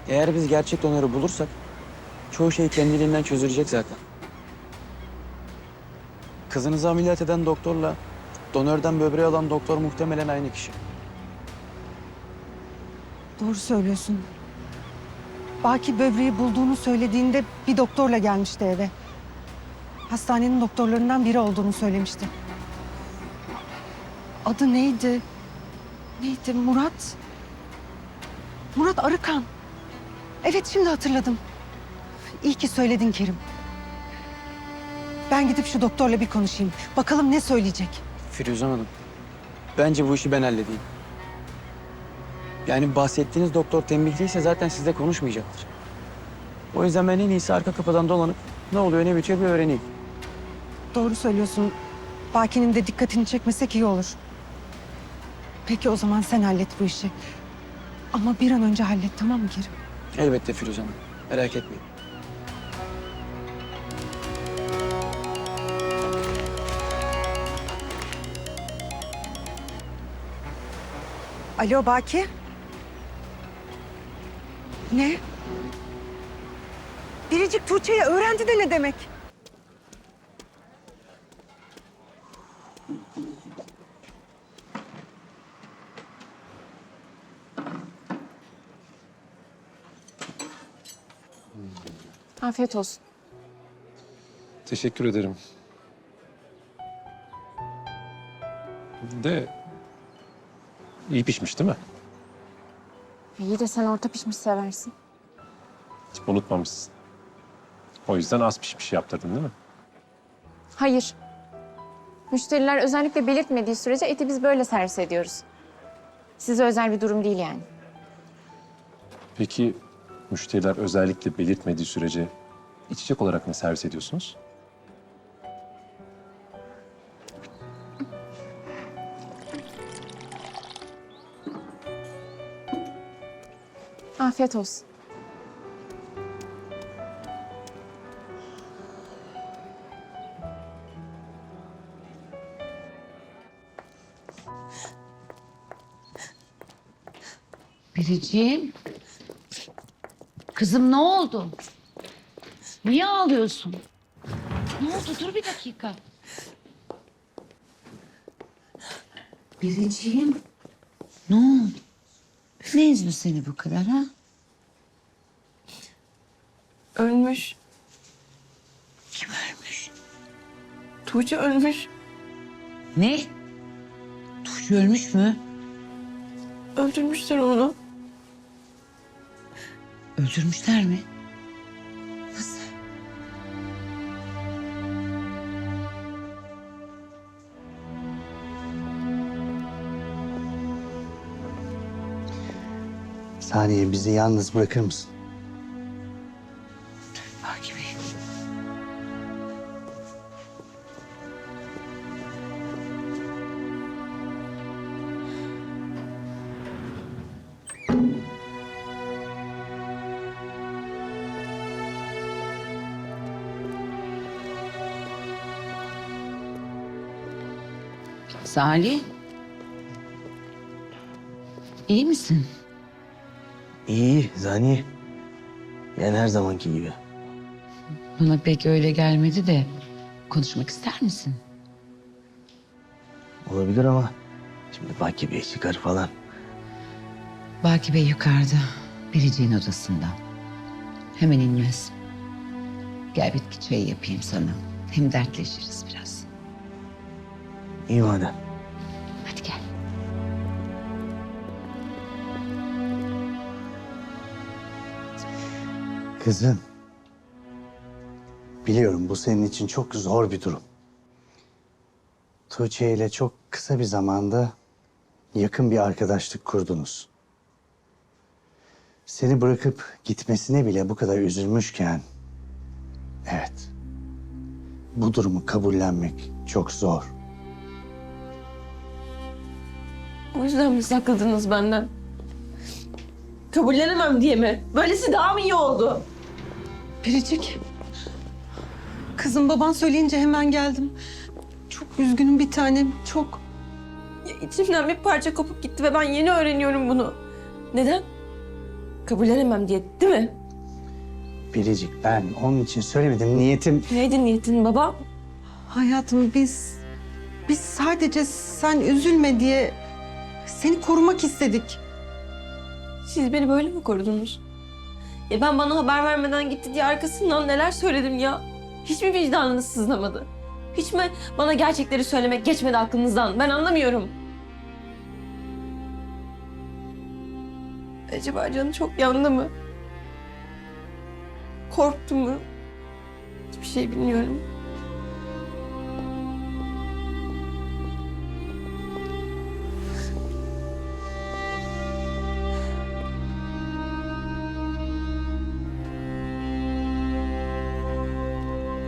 Eğer biz gerçek donörü bulursak çoğu şey kendiliğinden çözülecek zaten. Kızınızı ameliyat eden doktorla donörden böbreği alan doktor muhtemelen aynı kişi. Doğru söylüyorsun. Baki böbreği bulduğunu söylediğinde bir doktorla gelmişti eve. Hastanenin doktorlarından biri olduğunu söylemişti. Adı neydi? Neydi? Murat. Murat Arıkan. Evet, şimdi hatırladım. İyi ki söyledin Kerim. Ben gidip şu doktorla bir konuşayım. Bakalım ne söyleyecek. Firuze Hanım, bence bu işi ben halledeyim. Yani bahsettiğiniz doktor tembihliyse zaten sizle konuşmayacaktır. O yüzden ben en iyisi arka kapıdan dolanıp ne oluyor ne bitiyor bir öğreneyim. Doğru söylüyorsun. Baki'nin de dikkatini çekmesek iyi olur. Peki o zaman sen hallet bu işi. Ama bir an önce hallet, tamam mı Kerim? Elbette Firuze Hanım, merak etmeyin. Alo Baki. Ne? Biricik Tuğçe'yi öğrendi de ne demek? Afiyet olsun. Teşekkür ederim. De iyi pişmiş değil mi? İyi de sen orta pişmiş seversin. Unutmamışsın. O yüzden az pişmiş yaptırdın değil mi? Hayır. Müşteriler özellikle belirtmediği sürece eti biz böyle servis ediyoruz. Size özel bir durum değil yani. Peki müşteriler özellikle belirtmediği sürece içecek olarak ne servis ediyorsunuz? Afiyet olsun. Biriciğim. Kızım ne oldu? Niye ağlıyorsun? Ne oldu? Dur bir dakika. Biriciğim. Ne oldu? Ne üzdü seni bu kadar ha? Ölmüş. Kim ölmüş? Tuğçe ölmüş. Ne? Tuğçe ölmüş mü? Öldürmüşler onu. Öldürmüşler mi? Nasıl? Saniye, bizi yalnız bırakır mısın? Baki Bey. Salih. İyi misin? İyi Zani. Yani her zamanki gibi. Bana pek öyle gelmedi de konuşmak ister misin? Olabilir ama şimdi Baki Bey çıkar falan. Baki Bey yukarıda, Biricik'in odasında. Hemen inmez. Gel bitki çayı yapayım sana. Hem dertleşiriz biraz. İyi madem. Hadi gel. Kızım. Biliyorum bu senin için çok zor bir durum. Tuğçe ile çok kısa bir zamanda yakın bir arkadaşlık kurdunuz. Seni bırakıp gitmesine bile bu kadar üzülmüşken... Evet, bu durumu kabullenmek çok zor. O yüzden mi sakladınız benden? Kabullenemem diye mi? Böylesi daha mı iyi oldu? Biricik. Kızım baban söyleyince hemen geldim. Çok üzgünüm bir tanem, çok. Ya içimden bir parça kopup gitti ve ben yeni öğreniyorum bunu. Neden? Kabullenemem diye, değil mi? Biricik, ben onun için söylemedim. Niyetim... Neydi niyetin baba? Hayatım biz sadece sen üzülme diye seni korumak istedik. Siz beni böyle mi korudunuz? Ya ben bana haber vermeden gitti diye arkasından neler söyledim ya? Hiç mi vicdanınız sızlamadı? Hiç mi bana gerçekleri söylemek geçmedi aklınızdan? Ben anlamıyorum. Acaba canı çok yandı mı? Korktu mu? Hiçbir şey bilmiyorum.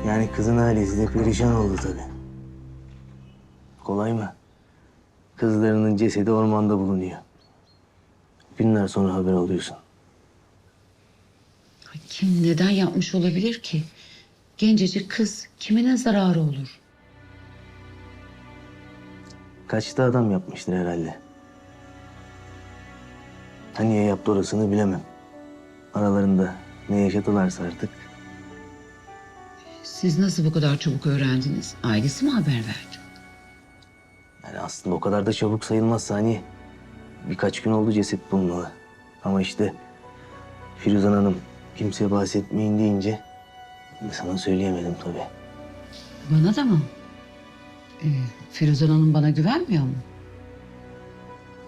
Yani kızın ailesi de perişan oldu tabii. Kolay mı? Kızlarının cesedi ormanda bulunuyor. Günler sonra haber alıyorsun. Kim neden yapmış olabilir ki? Gencecik kız kime ne zararı olur? Kaçta adam yapmıştır herhalde. Ha niye yaptı orasını bilemem. Aralarında ne yaşadılarsa artık. Siz nasıl bu kadar çabuk öğrendiniz? Ailesi mi haber verdi? Yani aslında o kadar da çabuk sayılmaz Saniye. Birkaç gün oldu ceset bulunalı. Ama işte Firuzan Hanım kimseye bahsetmeyin deyince sana söyleyemedim tabii. Bana da mı? Firuzan Hanım bana güvenmiyor mu?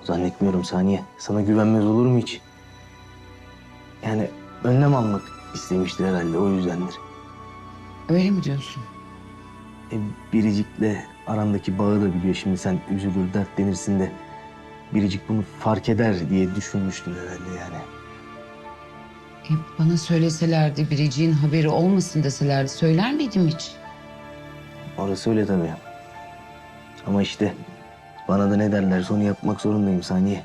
Zannetmiyorum Saniye. Sana güvenmez olur mu hiç? Yani önlem almak istemiştir herhalde, o yüzdendir. Öyle mi diyorsun? Biricik'le arandaki bağı da biliyor. Şimdi sen üzülür, dertlenirsin de Biricik bunu fark eder diye düşünmüştür herhalde yani. Bana söyleselerdi, Biricik'in haberi olmasın deselerdi söyler miydim hiç? Orası öyle tabii. Ama işte bana da ne derlerse onu yapmak zorundayım Saniye.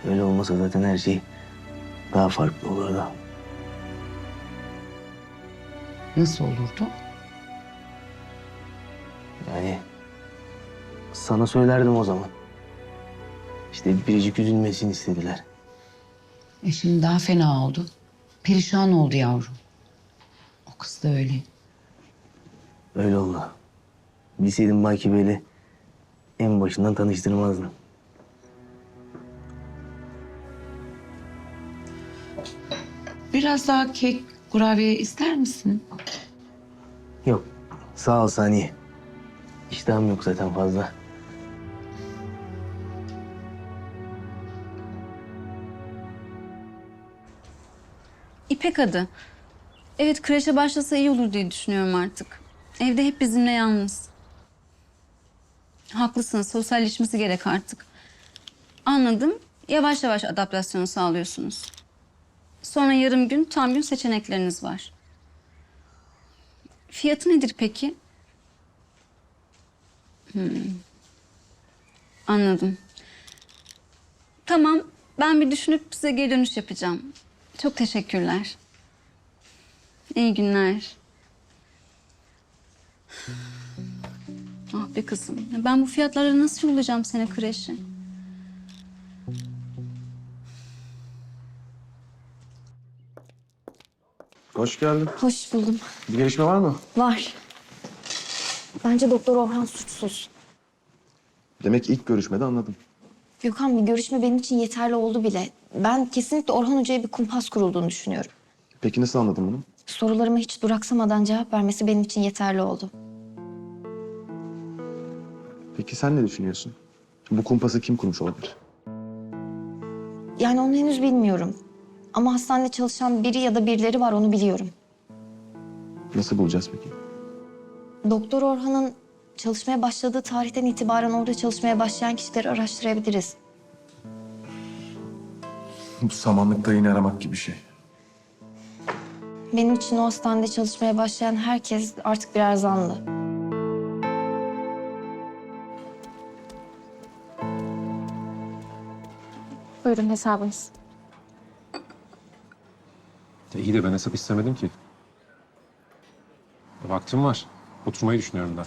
Öyle olmasa zaten her şey daha farklı olurdu. Nasıl olurdu? Yani sana söylerdim o zaman. İşte Biricik üzülmesini istediler. Şimdi daha fena oldu. Perişan oldu yavrum. O kız da öyle. Öyle oldu. Bilseydim Baki Bey'le en başından tanıştırmazdım. Biraz daha kek, kurabiye ister misin? Yok. Sağ ol Saniye. İştahım yok zaten fazla. İpek adı. Evet, kreşe başlasa iyi olur diye düşünüyorum artık. Evde hep bizimle yalnız. Haklısın, sosyalleşmesi gerek artık. Anladım. Yavaş yavaş adaptasyon sağlıyorsunuz. Sonra yarım gün, tam gün seçenekleriniz var. Fiyatı nedir peki? Anladım. Tamam, ben bir düşünüp size geri dönüş yapacağım. Çok teşekkürler. İyi günler. Ah be kızım, ben bu fiyatlara nasıl yollayacağım seni kreşe? Hoş geldin. Hoş buldum. Bir gelişme var mı? Var. Bence Doktor Orhan suçsuz. Demek ilk görüşmede anladım. Gökhan, bir görüşme benim için yeterli oldu bile. Ben kesinlikle Orhan Hoca'ya bir kumpas kurulduğunu düşünüyorum. Peki nasıl anladın bunu? Sorularıma hiç duraksamadan cevap vermesi benim için yeterli oldu. Peki sen ne düşünüyorsun? Bu kumpası kim kurmuş olabilir? Yani onu henüz bilmiyorum. Ama hastanede çalışan biri ya da birileri var, onu biliyorum. Nasıl bulacağız peki? Doktor Orhan'ın çalışmaya başladığı tarihten itibaren orada çalışmaya başlayan kişileri araştırabiliriz. Bu samanlıkta iğne aramak gibi bir şey. Benim için o hastanede çalışmaya başlayan herkes artık birer zanlı. Buyurun hesabınız. İyi de ben hesap istemedim ki. Vaktim var. Oturmayı düşünüyorum ben.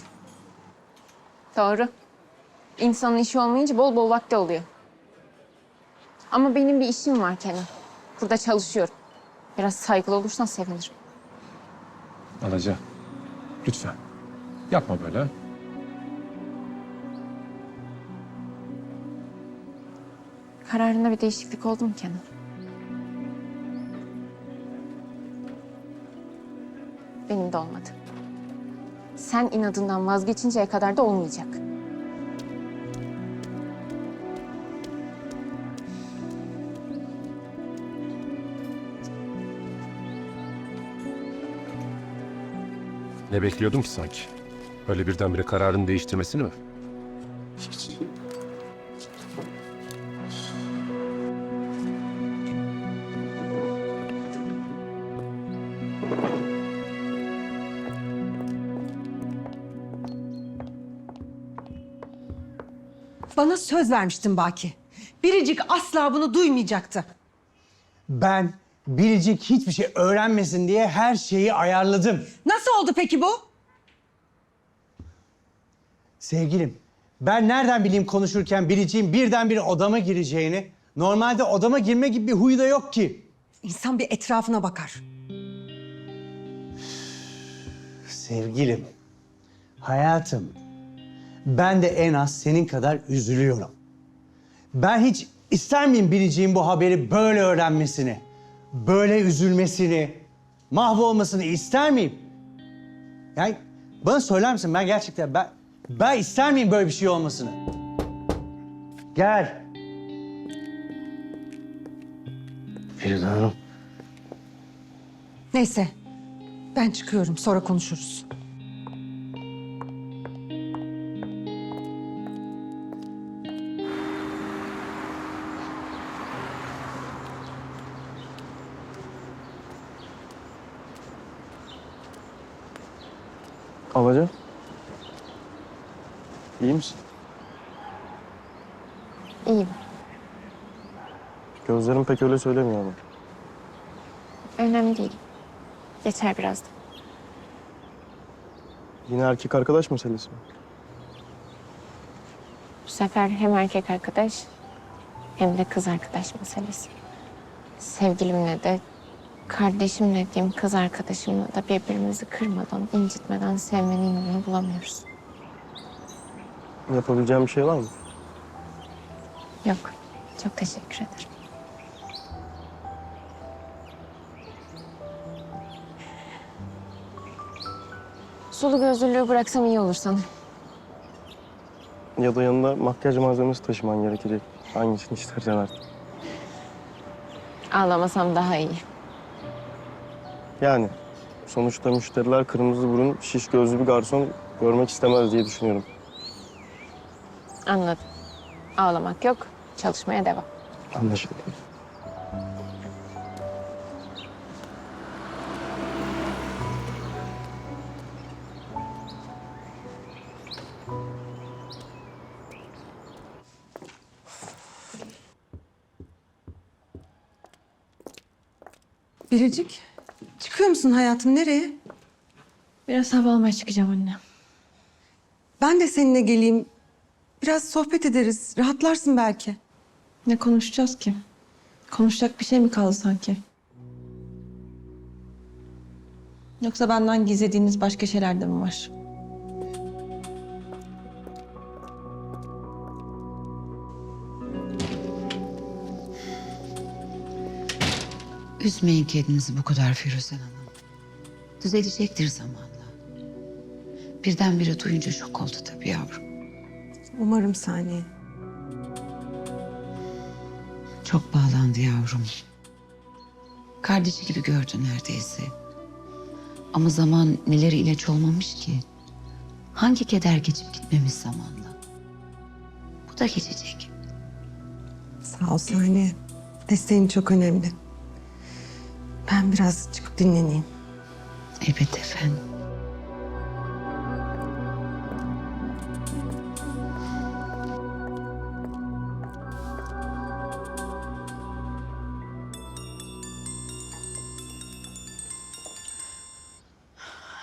Doğru. İnsanın işi olmayınca bol bol vakti oluyor. Ama benim bir işim var Kenan. Burada çalışıyorum. Biraz saygılı olursan sevinirim. Alaca, lütfen. Yapma böyle. Kararında bir değişiklik oldu mu Kenan? Benim de olmadı. Sen inadından vazgeçinceye kadar da olmayacak. Ne bekliyordum ki sanki? Böyle birdenbire kararını değiştirmesini mi? Bana söz vermiştin Baki. Biricik asla bunu duymayacaktı. Ben Biricik hiçbir şey öğrenmesin diye her şeyi ayarladım. Nasıl oldu peki bu? Sevgilim, ben nereden bileyim konuşurken Biricik'in birdenbire odama gireceğini? Normalde odama girme gibi bir huyu da yok ki. İnsan bir etrafına bakar. Sevgilim, hayatım, ben de en az senin kadar üzülüyorum. Ben hiç ister miyim Biricik'in bu haberi böyle öğrenmesini, böyle üzülmesini, mahvolmasını ister miyim? Yani bana söyler misin? Ben gerçekten ben ister miyim böyle bir şey olmasını? Gel. Firuze Hanım. Neyse, ben çıkıyorum. Sonra konuşuruz. Alaca. İyi misin? İyiyim. Gözlerim pek öyle söylemiyor ama. Önemli değil. Geçer birazdan. Yine erkek arkadaş meselesi mi? Bu sefer hem erkek arkadaş hem de kız arkadaş meselesi. Sevgilimle de kardeşimle diyeyim kız arkadaşımla da birbirimizi kırmadan, incitmeden sevmenin yolunu bulamıyoruz. Yapabileceğim bir şey var mı? Yok. Çok teşekkür ederim. Sulu gözlülüğü bıraksam iyi olur sanırım. Ya da yanında makyaj malzemesi taşıman gerekecek. Hangisini istersen artık. Ağlamasam daha iyi. Yani sonuçta müşteriler kırmızı burun, şiş gözlü bir garson görmek istemez diye düşünüyorum. Anladım. Ağlamak yok, çalışmaya devam. Anlaşıldı. Biricik, çıkıyor musun hayatım? Nereye? Biraz hava almaya çıkacağım anne. Ben de seninle geleyim. Biraz sohbet ederiz. Rahatlarsın belki. Ne konuşacağız ki? Konuşacak bir şey mi kaldı sanki? Yoksa benden gizlediğiniz başka şeyler de mi var? Üzmeyin kendinizi bu kadar Firuze Hanım. Düzelecektir zamanla. Birdenbire duyunca şok oldu tabii yavrum. Umarım Saniye. Çok bağlandı yavrum. Kardeşi gibi gördü neredeyse. Ama zaman neleri ilaç olmamış ki. Hangi keder geçip gitmemiş zamanla. Bu da geçecek. Sağ ol Saniye. Desteğin çok önemli. Ben biraz çıkıp dinleneyim. Evet efendim.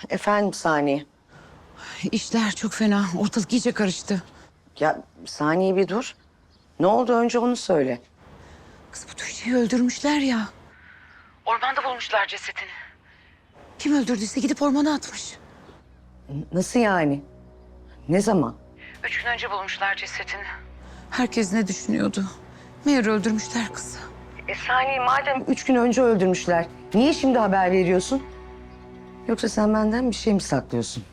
Efendim Saniye. İşler çok fena. Ortalık iyice karıştı. Ya Saniye bir dur. Ne oldu önce onu söyle. Kız bu Tuğçe'yi öldürmüşler ya. Ormanda bulmuşlar cesedini. Kim öldürdüyse gidip ormana atmış. Nasıl yani? Ne zaman? 3 gün önce bulmuşlar cesedini. Herkes ne düşünüyordu? Meğer öldürmüşler kızı. Saniye madem 3 gün önce öldürmüşler, niye şimdi haber veriyorsun? Yoksa sen benden bir şey mi saklıyorsun?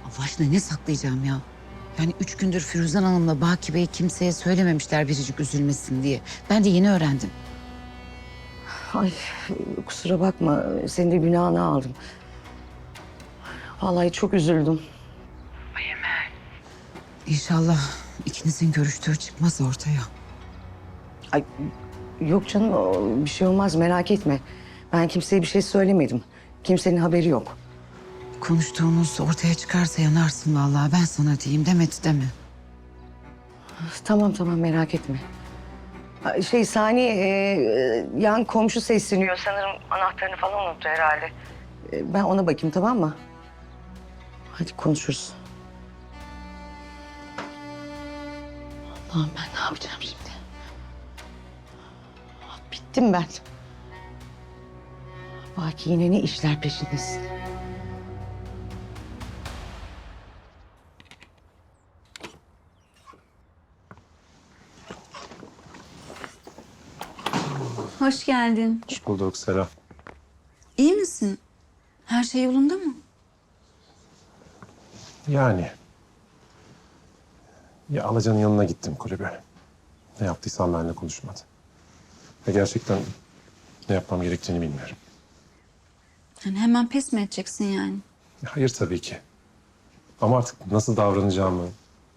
Allah aşkına ne saklayacağım ya? Yani 3 gündür Firuzan Hanım'la Baki Bey kimseye söylememişler Biricik üzülmesin diye. Ben de yeni öğrendim. Ay kusura bakma, senin de günahını aldım. Vallahi çok üzüldüm. İnşallah ikinizin görüştüğü çıkmaz ortaya. Ay yok canım, bir şey olmaz, merak etme. Ben kimseye bir şey söylemedim. Kimsenin haberi yok. Konuştuğumuz ortaya çıkarsa yanarsın vallahi. Ben sana diyeyim, Demet deme. Tamam merak etme. Saniye, yan komşu sesleniyor. Sanırım anahtarını falan unuttu herhalde. Ben ona bakayım, tamam mı? Hadi konuşuruz. Allah'ım ben ne yapacağım şimdi? Bittim ben. Baki yine ne işler peşindesin? Hoş geldin. Hoş bulduk, selam. İyi misin? Her şey yolunda mı? Yani. Ya Alacan'ın yanına gittim kulübe. Ne yaptıysam benimle konuşmadı. Ve gerçekten ne yapmam gerektiğini bilmiyorum. Yani hemen pes mi edeceksin yani? Hayır tabii ki. Ama artık nasıl davranacağımı,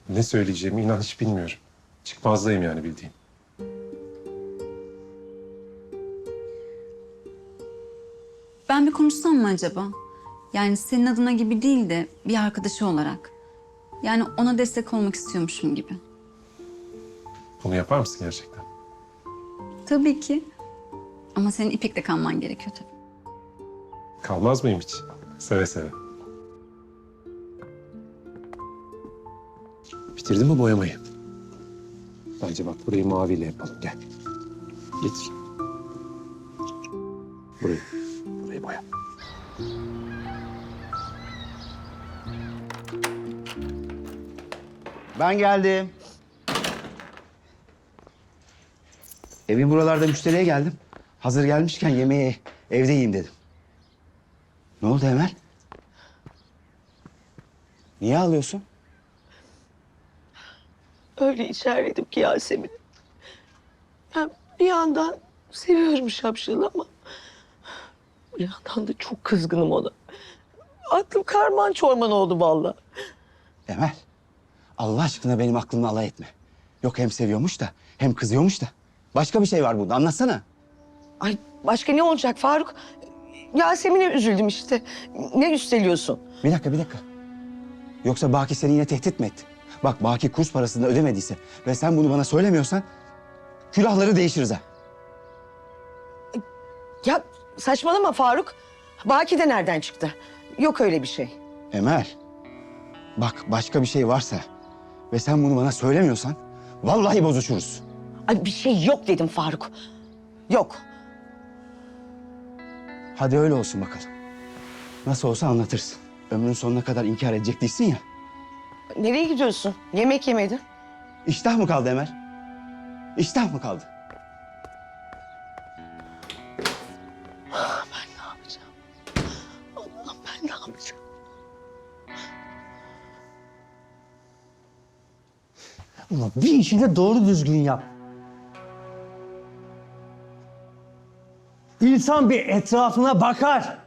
ne söyleyeceğimi inan hiç bilmiyorum. Çıkmazdayım yani bildiğin. Ben bir konuşsam mı acaba? Yani senin adına gibi değil de bir arkadaşı olarak. Yani ona destek olmak istiyormuşum gibi. Bunu yapar mısın gerçekten? Tabii ki. Ama senin İpek'le kalman gerekiyor tabii. Kalmaz mıyım hiç? Seve seve. Bitirdin mi boyamayı? Bence bak burayı maviyle yapalım. Gel. Getir. Burayı boya. Ben geldim. Evin buralarda müşteriye geldim. Hazır gelmişken yemeği evde yiyeyim dedim. Ne oldu Emel? Niye ağlıyorsun? Öyle içerledim ki Yasemin. Ben bir yandan seviyorum Şapşal'ı ama bir yandan da çok kızgınım ona. Aklım karman çorman oldu vallahi. Emel, Allah aşkına benim aklımla alay etme. Yok hem seviyormuş da hem kızıyormuş da. Başka bir şey var bunda, anlatsana. Ay başka ne olacak Faruk? Yasemin'e üzüldüm işte. Ne üsteliyorsun? Bir dakika. Yoksa Baki seni yine tehdit mi etti? Bak Baki kurs parasını da ödemediyse ve sen bunu bana söylemiyorsan külahları değişiriz ha. Ya saçmalama Faruk. Baki de nereden çıktı? Yok öyle bir şey. Emel, bak başka bir şey varsa ve sen bunu bana söylemiyorsan vallahi bozuşuruz. Ay bir şey yok dedim Faruk. Yok. Hadi öyle olsun bakalım. Nasıl olsa anlatırsın. Ömrün sonuna kadar inkar edecek değilsin ya. Nereye gidiyorsun? Yemek yemedin. İştah mı kaldı Emel? İştah mı kaldı? Ben ne yapacağım? Allah'ım ben ne yapacağım? Ulan bir işi de doğru düzgün yap. İnsan bir etrafına bakar.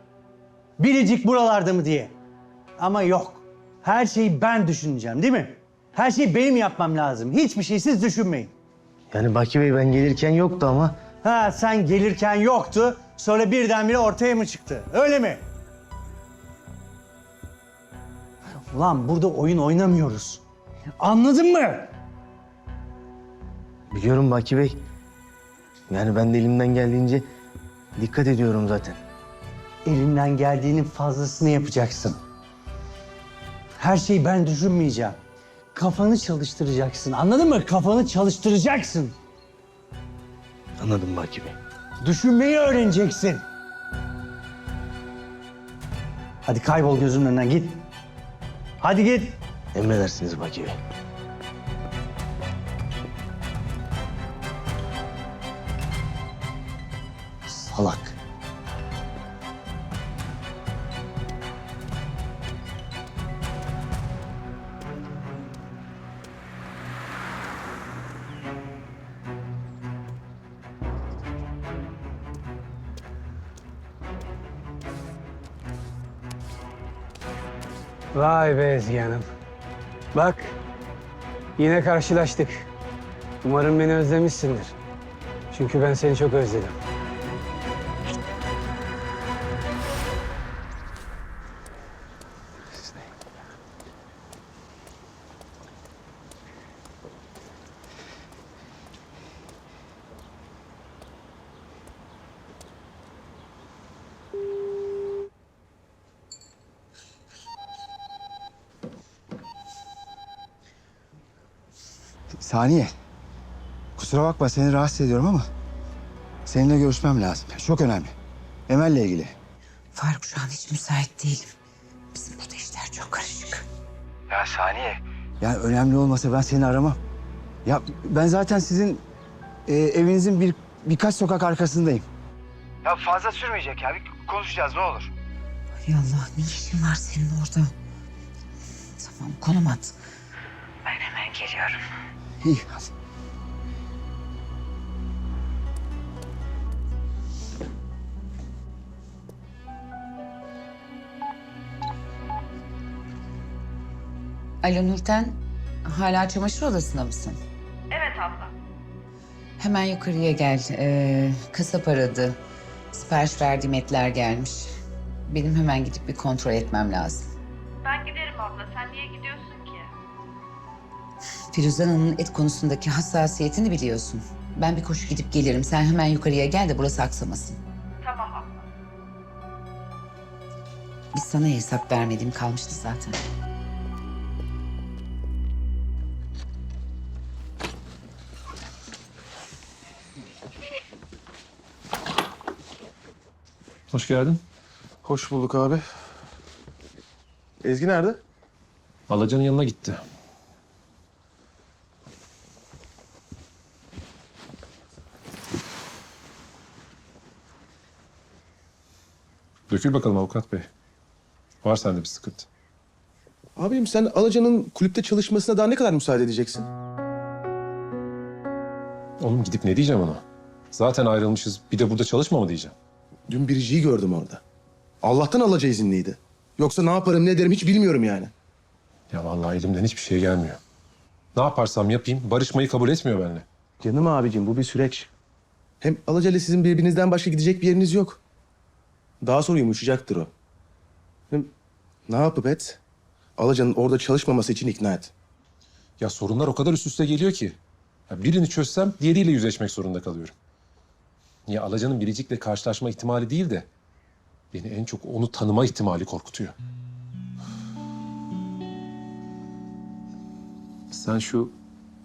Biricik buralarda mı diye. Ama yok. Her şeyi ben düşüneceğim değil mi? Her şeyi benim yapmam lazım. Hiçbir şey siz düşünmeyin. Yani Baki Bey ben gelirken yoktu ama Ha sen gelirken yoktu, sonra birdenbire ortaya mı çıktı? Öyle mi? Ulan burada oyun oynamıyoruz. Anladın mı? Biliyorum Baki Bey. Yani ben de elimden geldiğince dikkat ediyorum zaten. Elinden geldiğinin fazlasını yapacaksın. Her şeyi ben düşünmeyeceğim. Kafanı çalıştıracaksın. Anladın mı? Kafanı çalıştıracaksın. Anladım Baki Bey. Düşünmeyi öğreneceksin. Hadi kaybol gözümün önünden git. Hadi git. Emredersiniz Baki Bey. Salak. Vay be Ezgi Hanım. Bak, yine karşılaştık. Umarım beni özlemişsindir. Çünkü ben seni çok özledim. Saniye. Kusura bakma seni rahatsız ediyorum ama seninle görüşmem lazım. Çok önemli. Emel'le ilgili. Faruk şu an hiç müsait değilim. Bizim burada işler çok karışık. Ya Saniye. Ya önemli olmasa ben seni aramam. Ya ben zaten sizin evinizin birkaç sokak arkasındayım. Ya fazla sürmeyecek ya. Bir konuşacağız ne olur. Hay Allah ne işin var senin orada? Tamam konum at. Ben hemen geliyorum. İyi hadi. Alo Nurten, hala çamaşır odasında mısın? Evet abla. Hemen yukarıya gel. Kasap aradı. Sipariş verdiğim etler gelmiş. Benim hemen gidip bir kontrol etmem lazım. Ben giderim abla. Sen niye gidiyorsun ki? Firuzan Hanım'ın et konusundaki hassasiyetini biliyorsun. Ben bir koşu gidip gelirim. Sen hemen yukarıya gel de burası aksamasın. Tamam abla. Biz sana hesap vermediğim kalmıştı zaten. Hoş geldin. Hoş bulduk abi. Ezgi nerede? Alacan'ın yanına gitti. Dökül bakalım avukat bey. Var sende bir sıkıntı. Abim sen Alacan'ın kulüpte çalışmasına daha ne kadar müsaade edeceksin? Oğlum gidip ne diyeceğim ona? Zaten ayrılmışız. Bir de burada çalışma mı diyeceğim? Dün Biricik'i gördüm orada. Allah'tan Alaca izinliydi. Yoksa ne yaparım ne ederim hiç bilmiyorum yani. Ya vallahi elimden hiçbir şey gelmiyor. Ne yaparsam yapayım barışmayı kabul etmiyor benimle. Canım abicim bu bir süreç. Hem Alaca ile sizin birbirinizden başka gidecek bir yeriniz yok. Daha sonra yumuşacaktır o. Hem ne yapıp et? Alaca'nın orada çalışmaması için ikna et. Ya sorunlar o kadar üst üste geliyor ki. Ya birini çözsem diğeriyle yüzleşmek zorunda kalıyorum. Ya Alacan'ın Biricik'le karşılaşma ihtimali değil de beni en çok onu tanıma ihtimali korkutuyor. Sen şu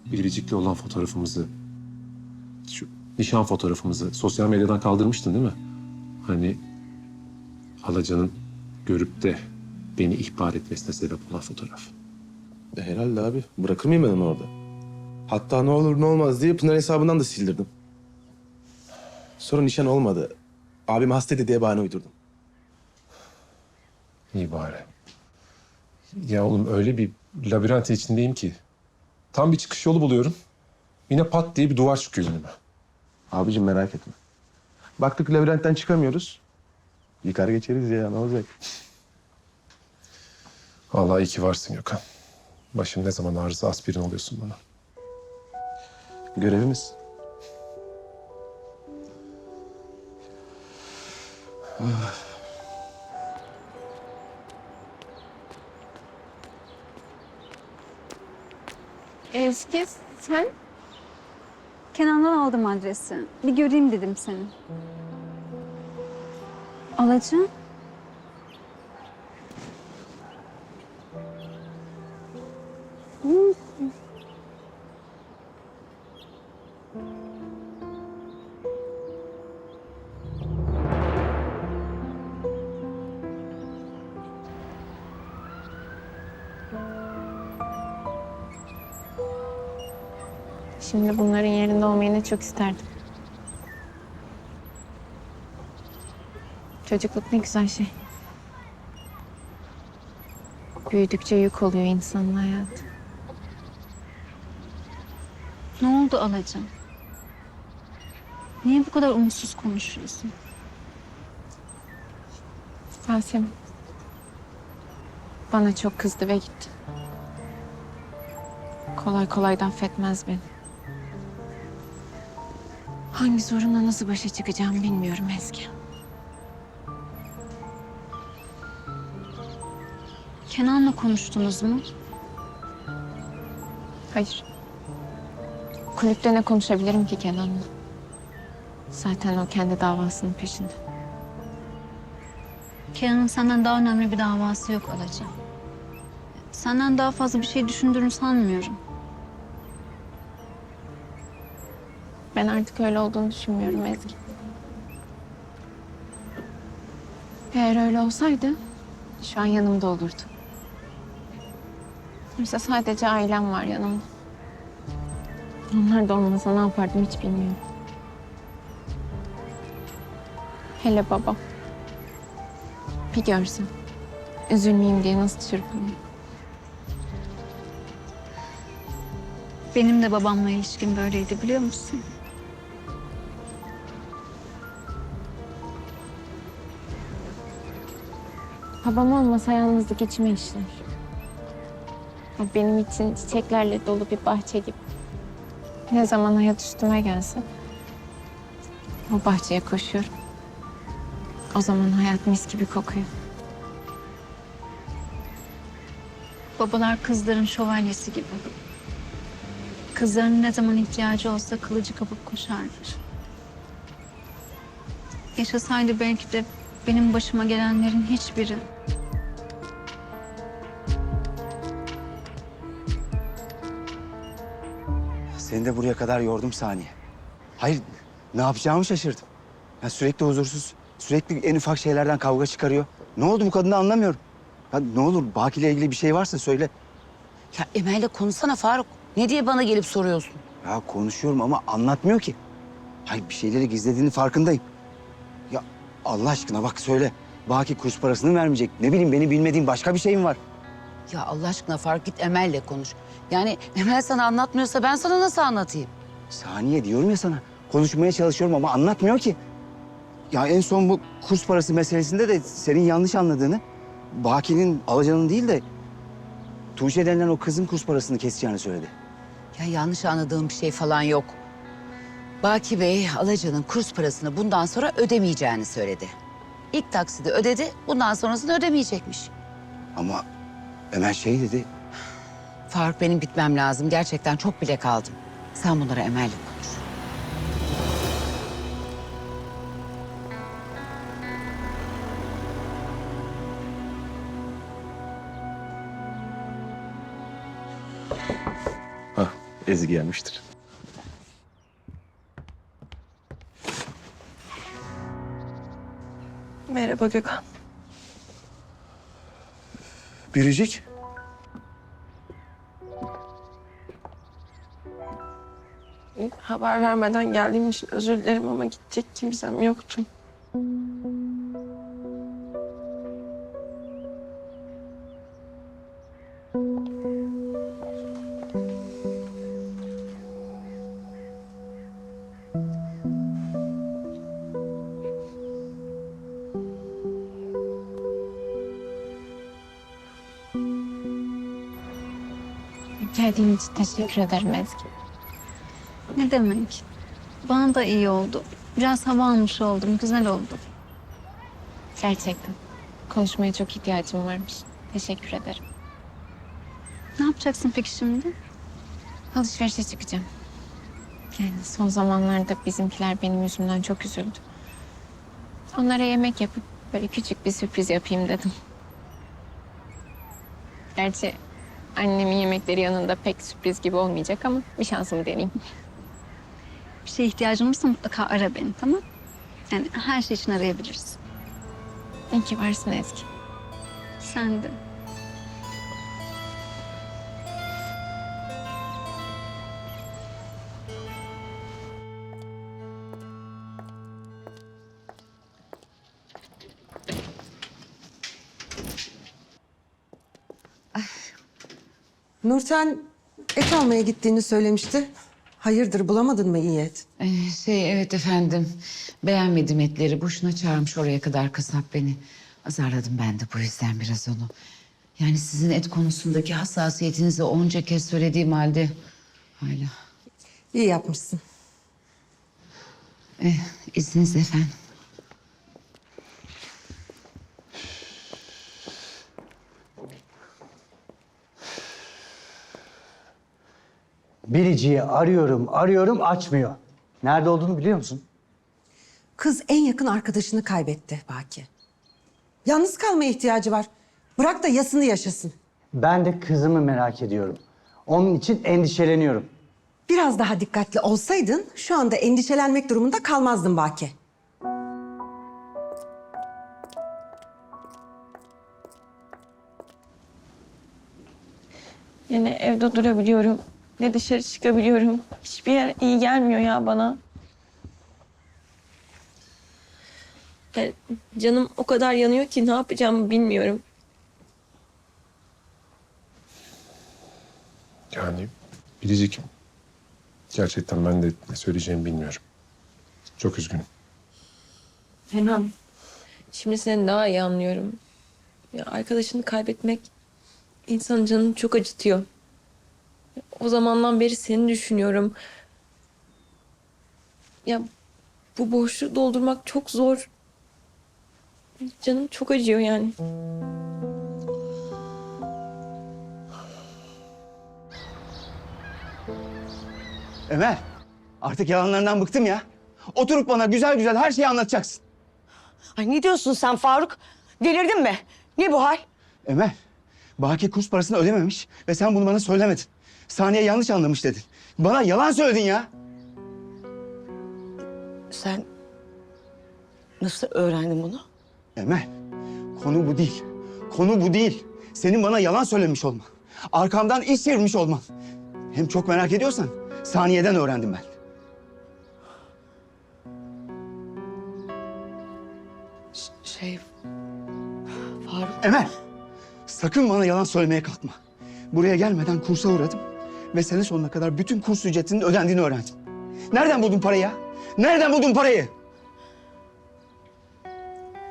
Biricik'le olan fotoğrafımızı, şu nişan fotoğrafımızı sosyal medyadan kaldırmıştın değil mi? Hani Alacan'ın görüp de beni ihbar etmesine sebep olan fotoğraf. Herhalde abi. Bırakır mıyım ben onu orada? Hatta ne olur ne olmaz diye Pınar hesabından da sildirdim. Sonra nişan olmadı. Abim hastaydı diye bahane uydurdum. İyi bari. Ya oğlum öyle bir labirentin içindeyim ki. Tam bir çıkış yolu buluyorum. Yine pat diye bir duvar çıkıyor önüme. Abicim merak etme. Baktık labirentten çıkamıyoruz. Yıkar geçeriz ya ne olacak? Vallahi iyi ki varsın Gökhan. Başım ne zaman ağrısa aspirin oluyorsun bana. Görevimiz. Ezgi sen? Kenan'dan aldım adresi. Bir göreyim dedim seni. Alacağım. Şimdi bunların yerinde olmayı ne çok isterdim. Çocukluk ne güzel şey. Büyüdükçe yük oluyor insanın hayatı. Ne oldu Alacığım? Niye bu kadar umutsuz konuşuyorsun? Yasemin bana çok kızdı ve gitti. Kolay kolay da affetmez beni. Hangi sorunla nasıl başa çıkacağımı bilmiyorum Ezgi. Kenan'la konuştunuz mu? Hayır. Kulüpte ne konuşabilirim ki Kenan'la? Zaten o kendi davasının peşinde. Kenan'ın senden daha önemli bir davası yok Alacığım. Senden daha fazla bir şey düşündüğünü sanmıyorum. Ben artık öyle olduğunu düşünmüyorum Ezgi. Eğer öyle olsaydı şu an yanımda olurdu. Oysa sadece ailem var yanımda. Onlar da olmasa ne yapardım hiç bilmiyorum. Hele babam. Bir görsem. Üzülmeyeyim diye nasıl çırpınıyor. Benim de babamla ilişkim böyleydi biliyor musun? Babam olmasa yalnızlık içime işler. O benim için çiçeklerle dolu bir bahçe gibi. Ne zaman hayat üstüme gelse o bahçeye koşuyorum. O zaman hayat mis gibi kokuyor. Babalar kızların şövalyesi gibi. Kızların ne zaman ihtiyacı olsa kılıcı kapıp koşarlar. Yaşasaydı belki de benim başıma gelenlerin hiçbiri. Seni de buraya kadar yordum Saniye. Hayır, ne yapacağımı şaşırdım. Ya sürekli huzursuz, sürekli en ufak şeylerden kavga çıkarıyor. Ne oldu bu kadını anlamıyorum. Ya ne olur Baki ile ilgili bir şey varsa söyle. Ya Emel'le konuşsana Faruk. Ne diye bana gelip soruyorsun? Ya konuşuyorum ama anlatmıyor ki. Hayır bir şeyleri gizlediğini farkındayım. Ya Allah aşkına bak söyle. Baki kurs parasını vermeyecek. Ne bileyim beni bilmediğin başka bir şey mi var? Ya Allah aşkına Faruk git Emel'le konuş. Yani Emel sana anlatmıyorsa ben sana nasıl anlatayım? Saniye diyorum ya sana. Konuşmaya çalışıyorum ama anlatmıyor ki. Ya en son bu kurs parası meselesinde de senin yanlış anladığını... ...Baki'nin Alacan'ın değil de... ...Tuğçe denilen o kızın kurs parasını keseceğini söyledi. Ya yanlış anladığım bir şey falan yok. Baki Bey Alacan'ın kurs parasını bundan sonra ödemeyeceğini söyledi. İlk taksidi ödedi, bundan sonrasını ödemeyecekmiş. Ama Emel şey dedi... Faruk benim gitmem lazım. Gerçekten çok bile kaldım. Sen bunlara Emel'le konuş. Hah, Ezgi gelmiştir. Merhaba Gökhan. Biricik. Haber vermeden geldiğim için özür dilerim ama gidecek kimsem yoktu. Geldiğin için teşekkür ederim Ezgi. Ne demek? Bana da iyi oldu. Biraz hava almış oldum. Güzel oldu. Gerçekten. Konuşmaya çok ihtiyacım varmış. Teşekkür ederim. Ne yapacaksın peki şimdi? Alışverişe çıkacağım. Yani son zamanlarda bizimkiler benim yüzümden çok üzüldü. Onlara yemek yapıp böyle küçük bir sürpriz yapayım dedim. Gerçi annemin yemekleri yanında pek sürpriz gibi olmayacak ama bir şansımı deneyeyim. Bir şeye ihtiyacın olursa mutlaka ara beni, tamam? Yani her şey için arayabiliriz. İyi ki varsın Ezgi. Sen de. Nurten et almaya gittiğini söylemişti. Hayırdır bulamadın mı iyi et? Evet efendim. Beğenmedim etleri. Boşuna çağırmış oraya kadar kasap beni. Azarladım ben de bu yüzden biraz onu. Yani sizin et konusundaki hassasiyetinizi onca kez söylediğim halde hala. İyi yapmışsın. İzninizle efendim. Biricik'i arıyorum açmıyor. Nerede olduğunu biliyor musun? Kız en yakın arkadaşını kaybetti Baki. Yalnız kalmaya ihtiyacı var. Bırak da yasını yaşasın. Ben de kızımı merak ediyorum. Onun için endişeleniyorum. Biraz daha dikkatli olsaydın şu anda endişelenmek durumunda kalmazdın Baki. Yani evde durabiliyorum. Ne dışarı çıkabiliyorum. Hiçbir yer iyi gelmiyor ya bana. Yani canım o kadar yanıyor ki ne yapacağımı bilmiyorum. Yani Biricik, gerçekten ben de ne söyleyeceğimi bilmiyorum. Çok üzgünüm. Kenan, şimdi seni daha iyi anlıyorum. Ya arkadaşını kaybetmek insanın canını çok acıtıyor. O zamandan beri seni düşünüyorum. Ya bu boşluğu doldurmak çok zor. Canım çok acıyor yani. Ömer, artık yalanlarından bıktım ya. Oturup bana güzel güzel her şeyi anlatacaksın. Ay ne diyorsun sen Faruk? Delirdin mi? Ne bu hal? Ömer, Baki kurs parasını ödememiş ve sen bunu bana söylemedin. Saniye yanlış anlamış dedin. Bana yalan söyledin ya. Sen nasıl öğrendin bunu? Ömer, konu bu değil. Konu bu değil. Senin bana yalan söylemiş olman. Arkamdan iş çevirmiş olman. Hem çok merak ediyorsan Saniye'den öğrendim ben. Faruk. Ömer, sakın bana yalan söylemeye kalkma. Buraya gelmeden kursa uğradım ve sene sonuna kadar bütün kurs ücretinin ödendiğini öğrendim. Nereden buldun parayı ya? Nereden buldun parayı?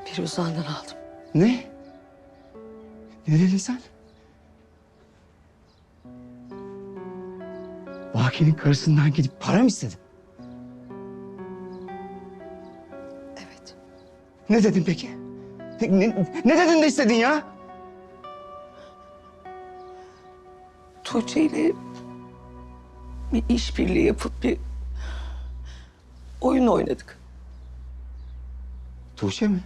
Firuzan'dan aldım. Ne? Ne dedin sen? Baki'nin karısından gidip para mı istedin? Evet. Ne dedin peki? Ne dedin de istedin ya? Tuğçe ile bir işbirliği yapıp bir oyun oynadık. Tuğçe mi?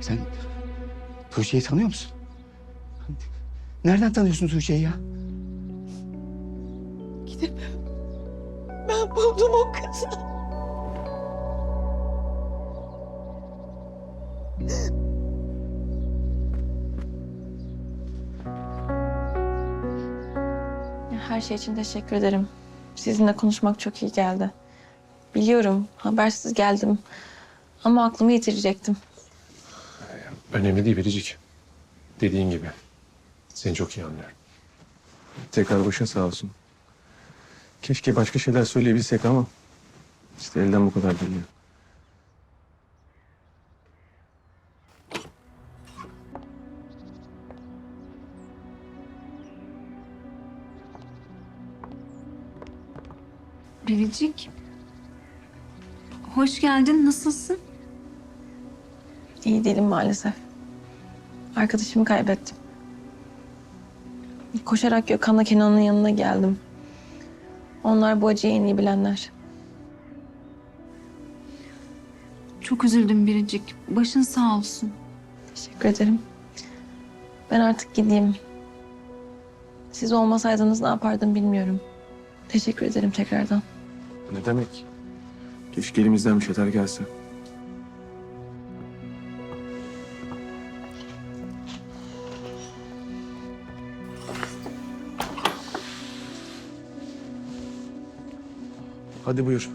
Sen Tuğçe'yi tanıyor musun? Nereden tanıyorsun Tuğçe'yi ya? Gidip ben buldum o kızı. Her şey için teşekkür ederim. Sizinle konuşmak çok iyi geldi. Biliyorum habersiz geldim. Ama aklımı yitirecektim. Önemli değil Biricik. Dediğin gibi. Seni çok iyi anlıyorum. Tekrar başın sağ olsun. Keşke başka şeyler söyleyebilsek ama işte elden bu kadar geliyor. Biricik. Hoş geldin. Nasılsın? İyi değilim maalesef. Arkadaşımı kaybettim. Koşarak Gökhan'la Kenan'ın yanına geldim. Onlar bu acıyı en iyi bilenler. Çok üzüldüm Biricik. Başın sağ olsun. Teşekkür ederim. Ben artık gideyim. Siz olmasaydınız ne yapardım bilmiyorum. Teşekkür ederim tekrardan. Ne demek? Keşke elimizden bir şeyler gelse. Hadi buyur.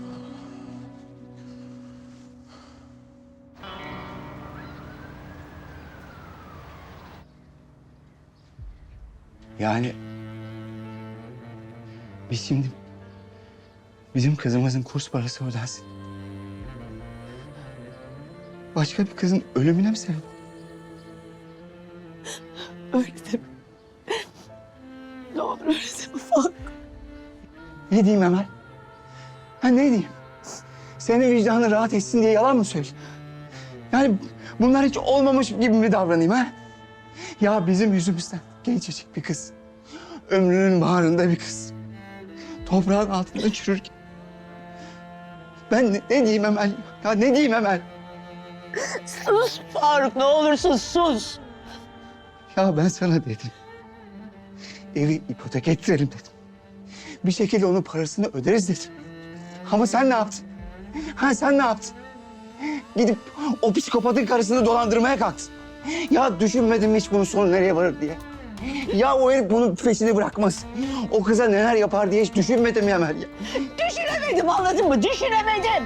Yani biz şimdi bizim kızımızın kurs parası ödensin. Başka bir kızın ölümüne mi sebep? Öyle deme. Ne olur öyle deme Faruk. Ne diyeyim Emel? Ha ne diyeyim? Senin vicdanın rahat etsin diye yalan mı söyleyeyim? Yani bunlar hiç olmamış gibi mi davranayım ha? Ya bizim yüzümüzden gencecik bir kız. Ömrünün baharında bir kız. Toprağın altında çürürken. Ben ne diyeyim Emel? Ya ne diyeyim Emel? Sus Faruk, ne olursun sus. Ya ben sana dedim. Evi ipotek ettirelim dedim. Bir şekilde onun parasını öderiz dedim. Ama sen ne yaptın? Ha sen ne yaptın? Gidip o psikopatın karısını dolandırmaya kalktın. Ya düşünmedin mi hiç bunun sonu nereye varır diye? Ya o herif bunun peşini bırakmaz. O kıza neler yapar diye hiç düşünmedim ya Emel ya. Düşünemedim, anladın mı? Düşünemedim.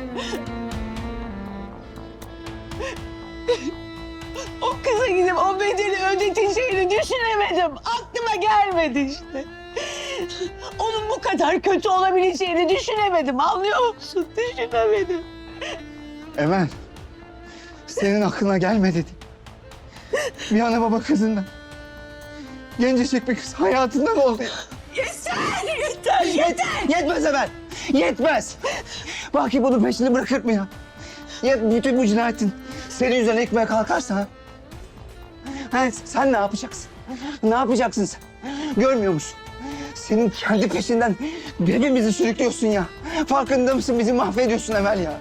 O kıza gidip o bedeli ödeteceğini düşünemedim. Aklıma gelmedi işte. Onun bu kadar kötü olabileceğini düşünemedim. Anlıyor musun? Düşünemedim. Emel, senin aklına gelmedi. Bir ana baba kızından. Gencecik bir kız hayatından oldu ya. Yeter. Yetmez Emel, yetmez. Baki bunun peşini bırakır mı ya? Ya bütün bu cinayetin senin yüzünden ekmeğe kalkarsa ha? Ha, sen ne yapacaksın? Ne yapacaksın sen? Görmüyor musun? Senin kendi peşinden hepimizi sürüklüyorsun ya. Farkında mısın? Bizi mahvediyorsun Emel ya.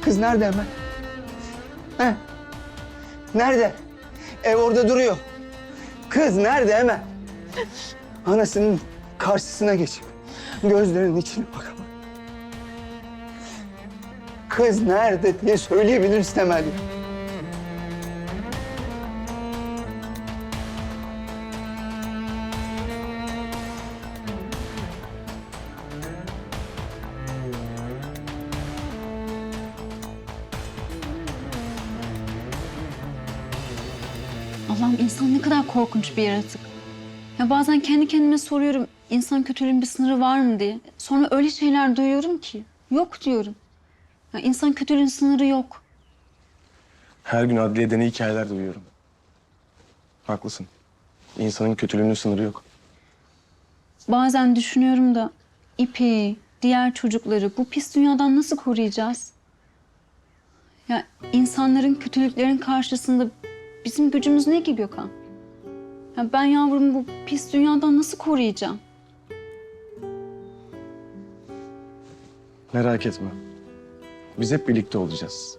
Kız nerede Emel? He? Nerede? Ev orada duruyor. Kız nerede Emel? Anasının karşısına geçip gözlerinin içine bakamam. Kız nerede diye söyleyebilirsin Emel ya. Allah'ım, insan ne kadar korkunç bir yaratık. Ya bazen kendi kendime soruyorum, insan kötülüğün bir sınırı var mı diye. Sonra öyle şeyler duyuyorum ki yok diyorum. Ya insan kötülüğün sınırı yok. Her gün adliyede ne hikayeler duyuyorum. Haklısın. İnsanın kötülüğünün sınırı yok. Bazen düşünüyorum da İpek'i, diğer çocukları bu pis dünyadan nasıl koruyacağız? Ya insanların kötülüklerin karşısında bizim gücümüz ne ki Gökhan? Ya ben yavrumu bu pis dünyadan nasıl koruyacağım? Merak etme. Biz hep birlikte olacağız.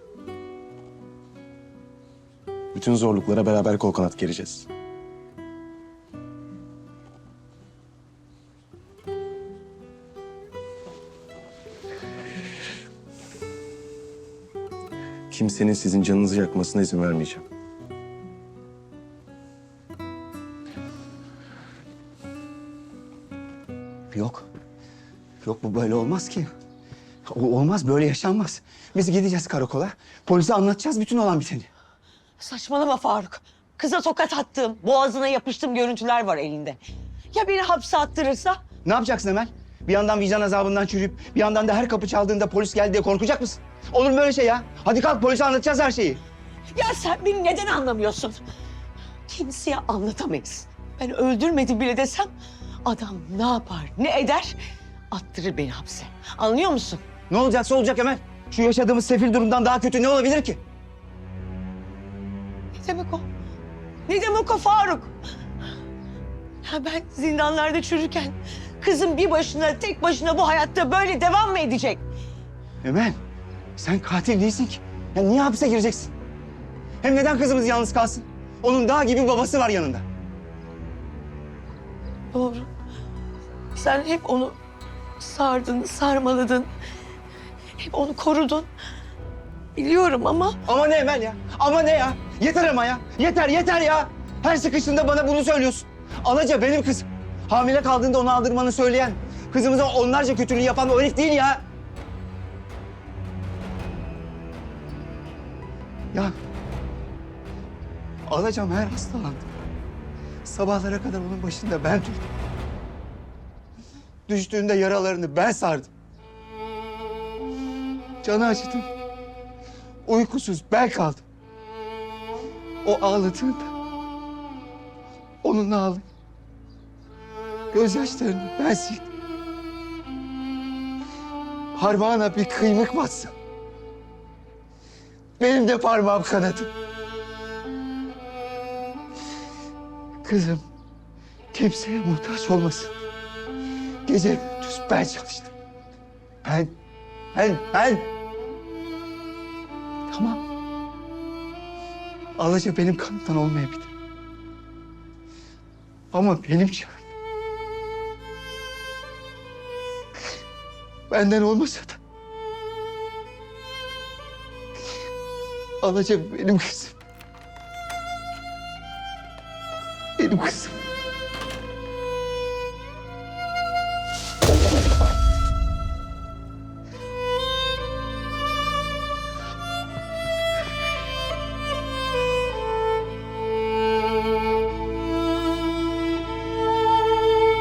Bütün zorluklara beraber kol kanat gereceğiz. Kimsenin sizin canınızı yakmasına izin vermeyeceğim. Yok. Yok bu böyle olmaz ki. Olmaz böyle yaşanmaz. Biz gideceğiz karakola. Polise anlatacağız bütün olan biteni. Saçmalama Faruk. Kıza tokat attım, boğazına yapıştım görüntüler var elinde. Ya beni hapse attırırsa? Ne yapacaksın Emel? Bir yandan vicdan azabından çürüyüp bir yandan da her kapı çaldığında polis geldi diye korkacak mısın? Olur mu böyle şey ya? Hadi kalk polise anlatacağız her şeyi. Ya sen beni neden anlamıyorsun? Kimseye anlatamayız. Ben öldürmedim bile desem adam ne yapar, ne eder attırır beni hapse. Anlıyor musun? Ne olacaksa olacak Emel. Şu yaşadığımız sefil durumdan daha kötü ne olabilir ki? Ne demek o? Ne demek o Faruk? Ya ben zindanlarda çürürken kızım bir başına, tek başına bu hayatta böyle devam mı edecek? Emel, sen katil değilsin ki. Ya niye hapse gireceksin? Hem neden kızımız yalnız kalsın? Onun dağ gibi babası var yanında. Doğru. Sen hep onu sardın, sarmaladın. Hep onu korudun. Biliyorum ama... Ama ne Emel ya? Ama ne ya? Yeter ama ya. Yeter ya. Her sıkıştığında bana bunu söylüyorsun. Alaca benim kızım. Hamile kaldığında onu aldırmanı söyleyen, kızımıza onlarca kötülüğü yapan o herif değil ya. Ya Alacağım her hastalandı. Sabahlara kadar onun başında ben durdum. Düştüğünde yaralarını ben sardım. Canı acıdım. Uykusuz ben kaldım. O ağladığında onunla ağlayıp gözyaşlarını ben sildim. Parmağına bir kıymık batsa benim de parmağım kanadı. Kızım kimseye muhtaç olmasın. Gece gündüz ben çalıştım. Ben. Tamam. Alaca benim kanımdan olmayabilir. Ama benim canım. Benden olmasa da. Alaca benim kızım. Benim kızım.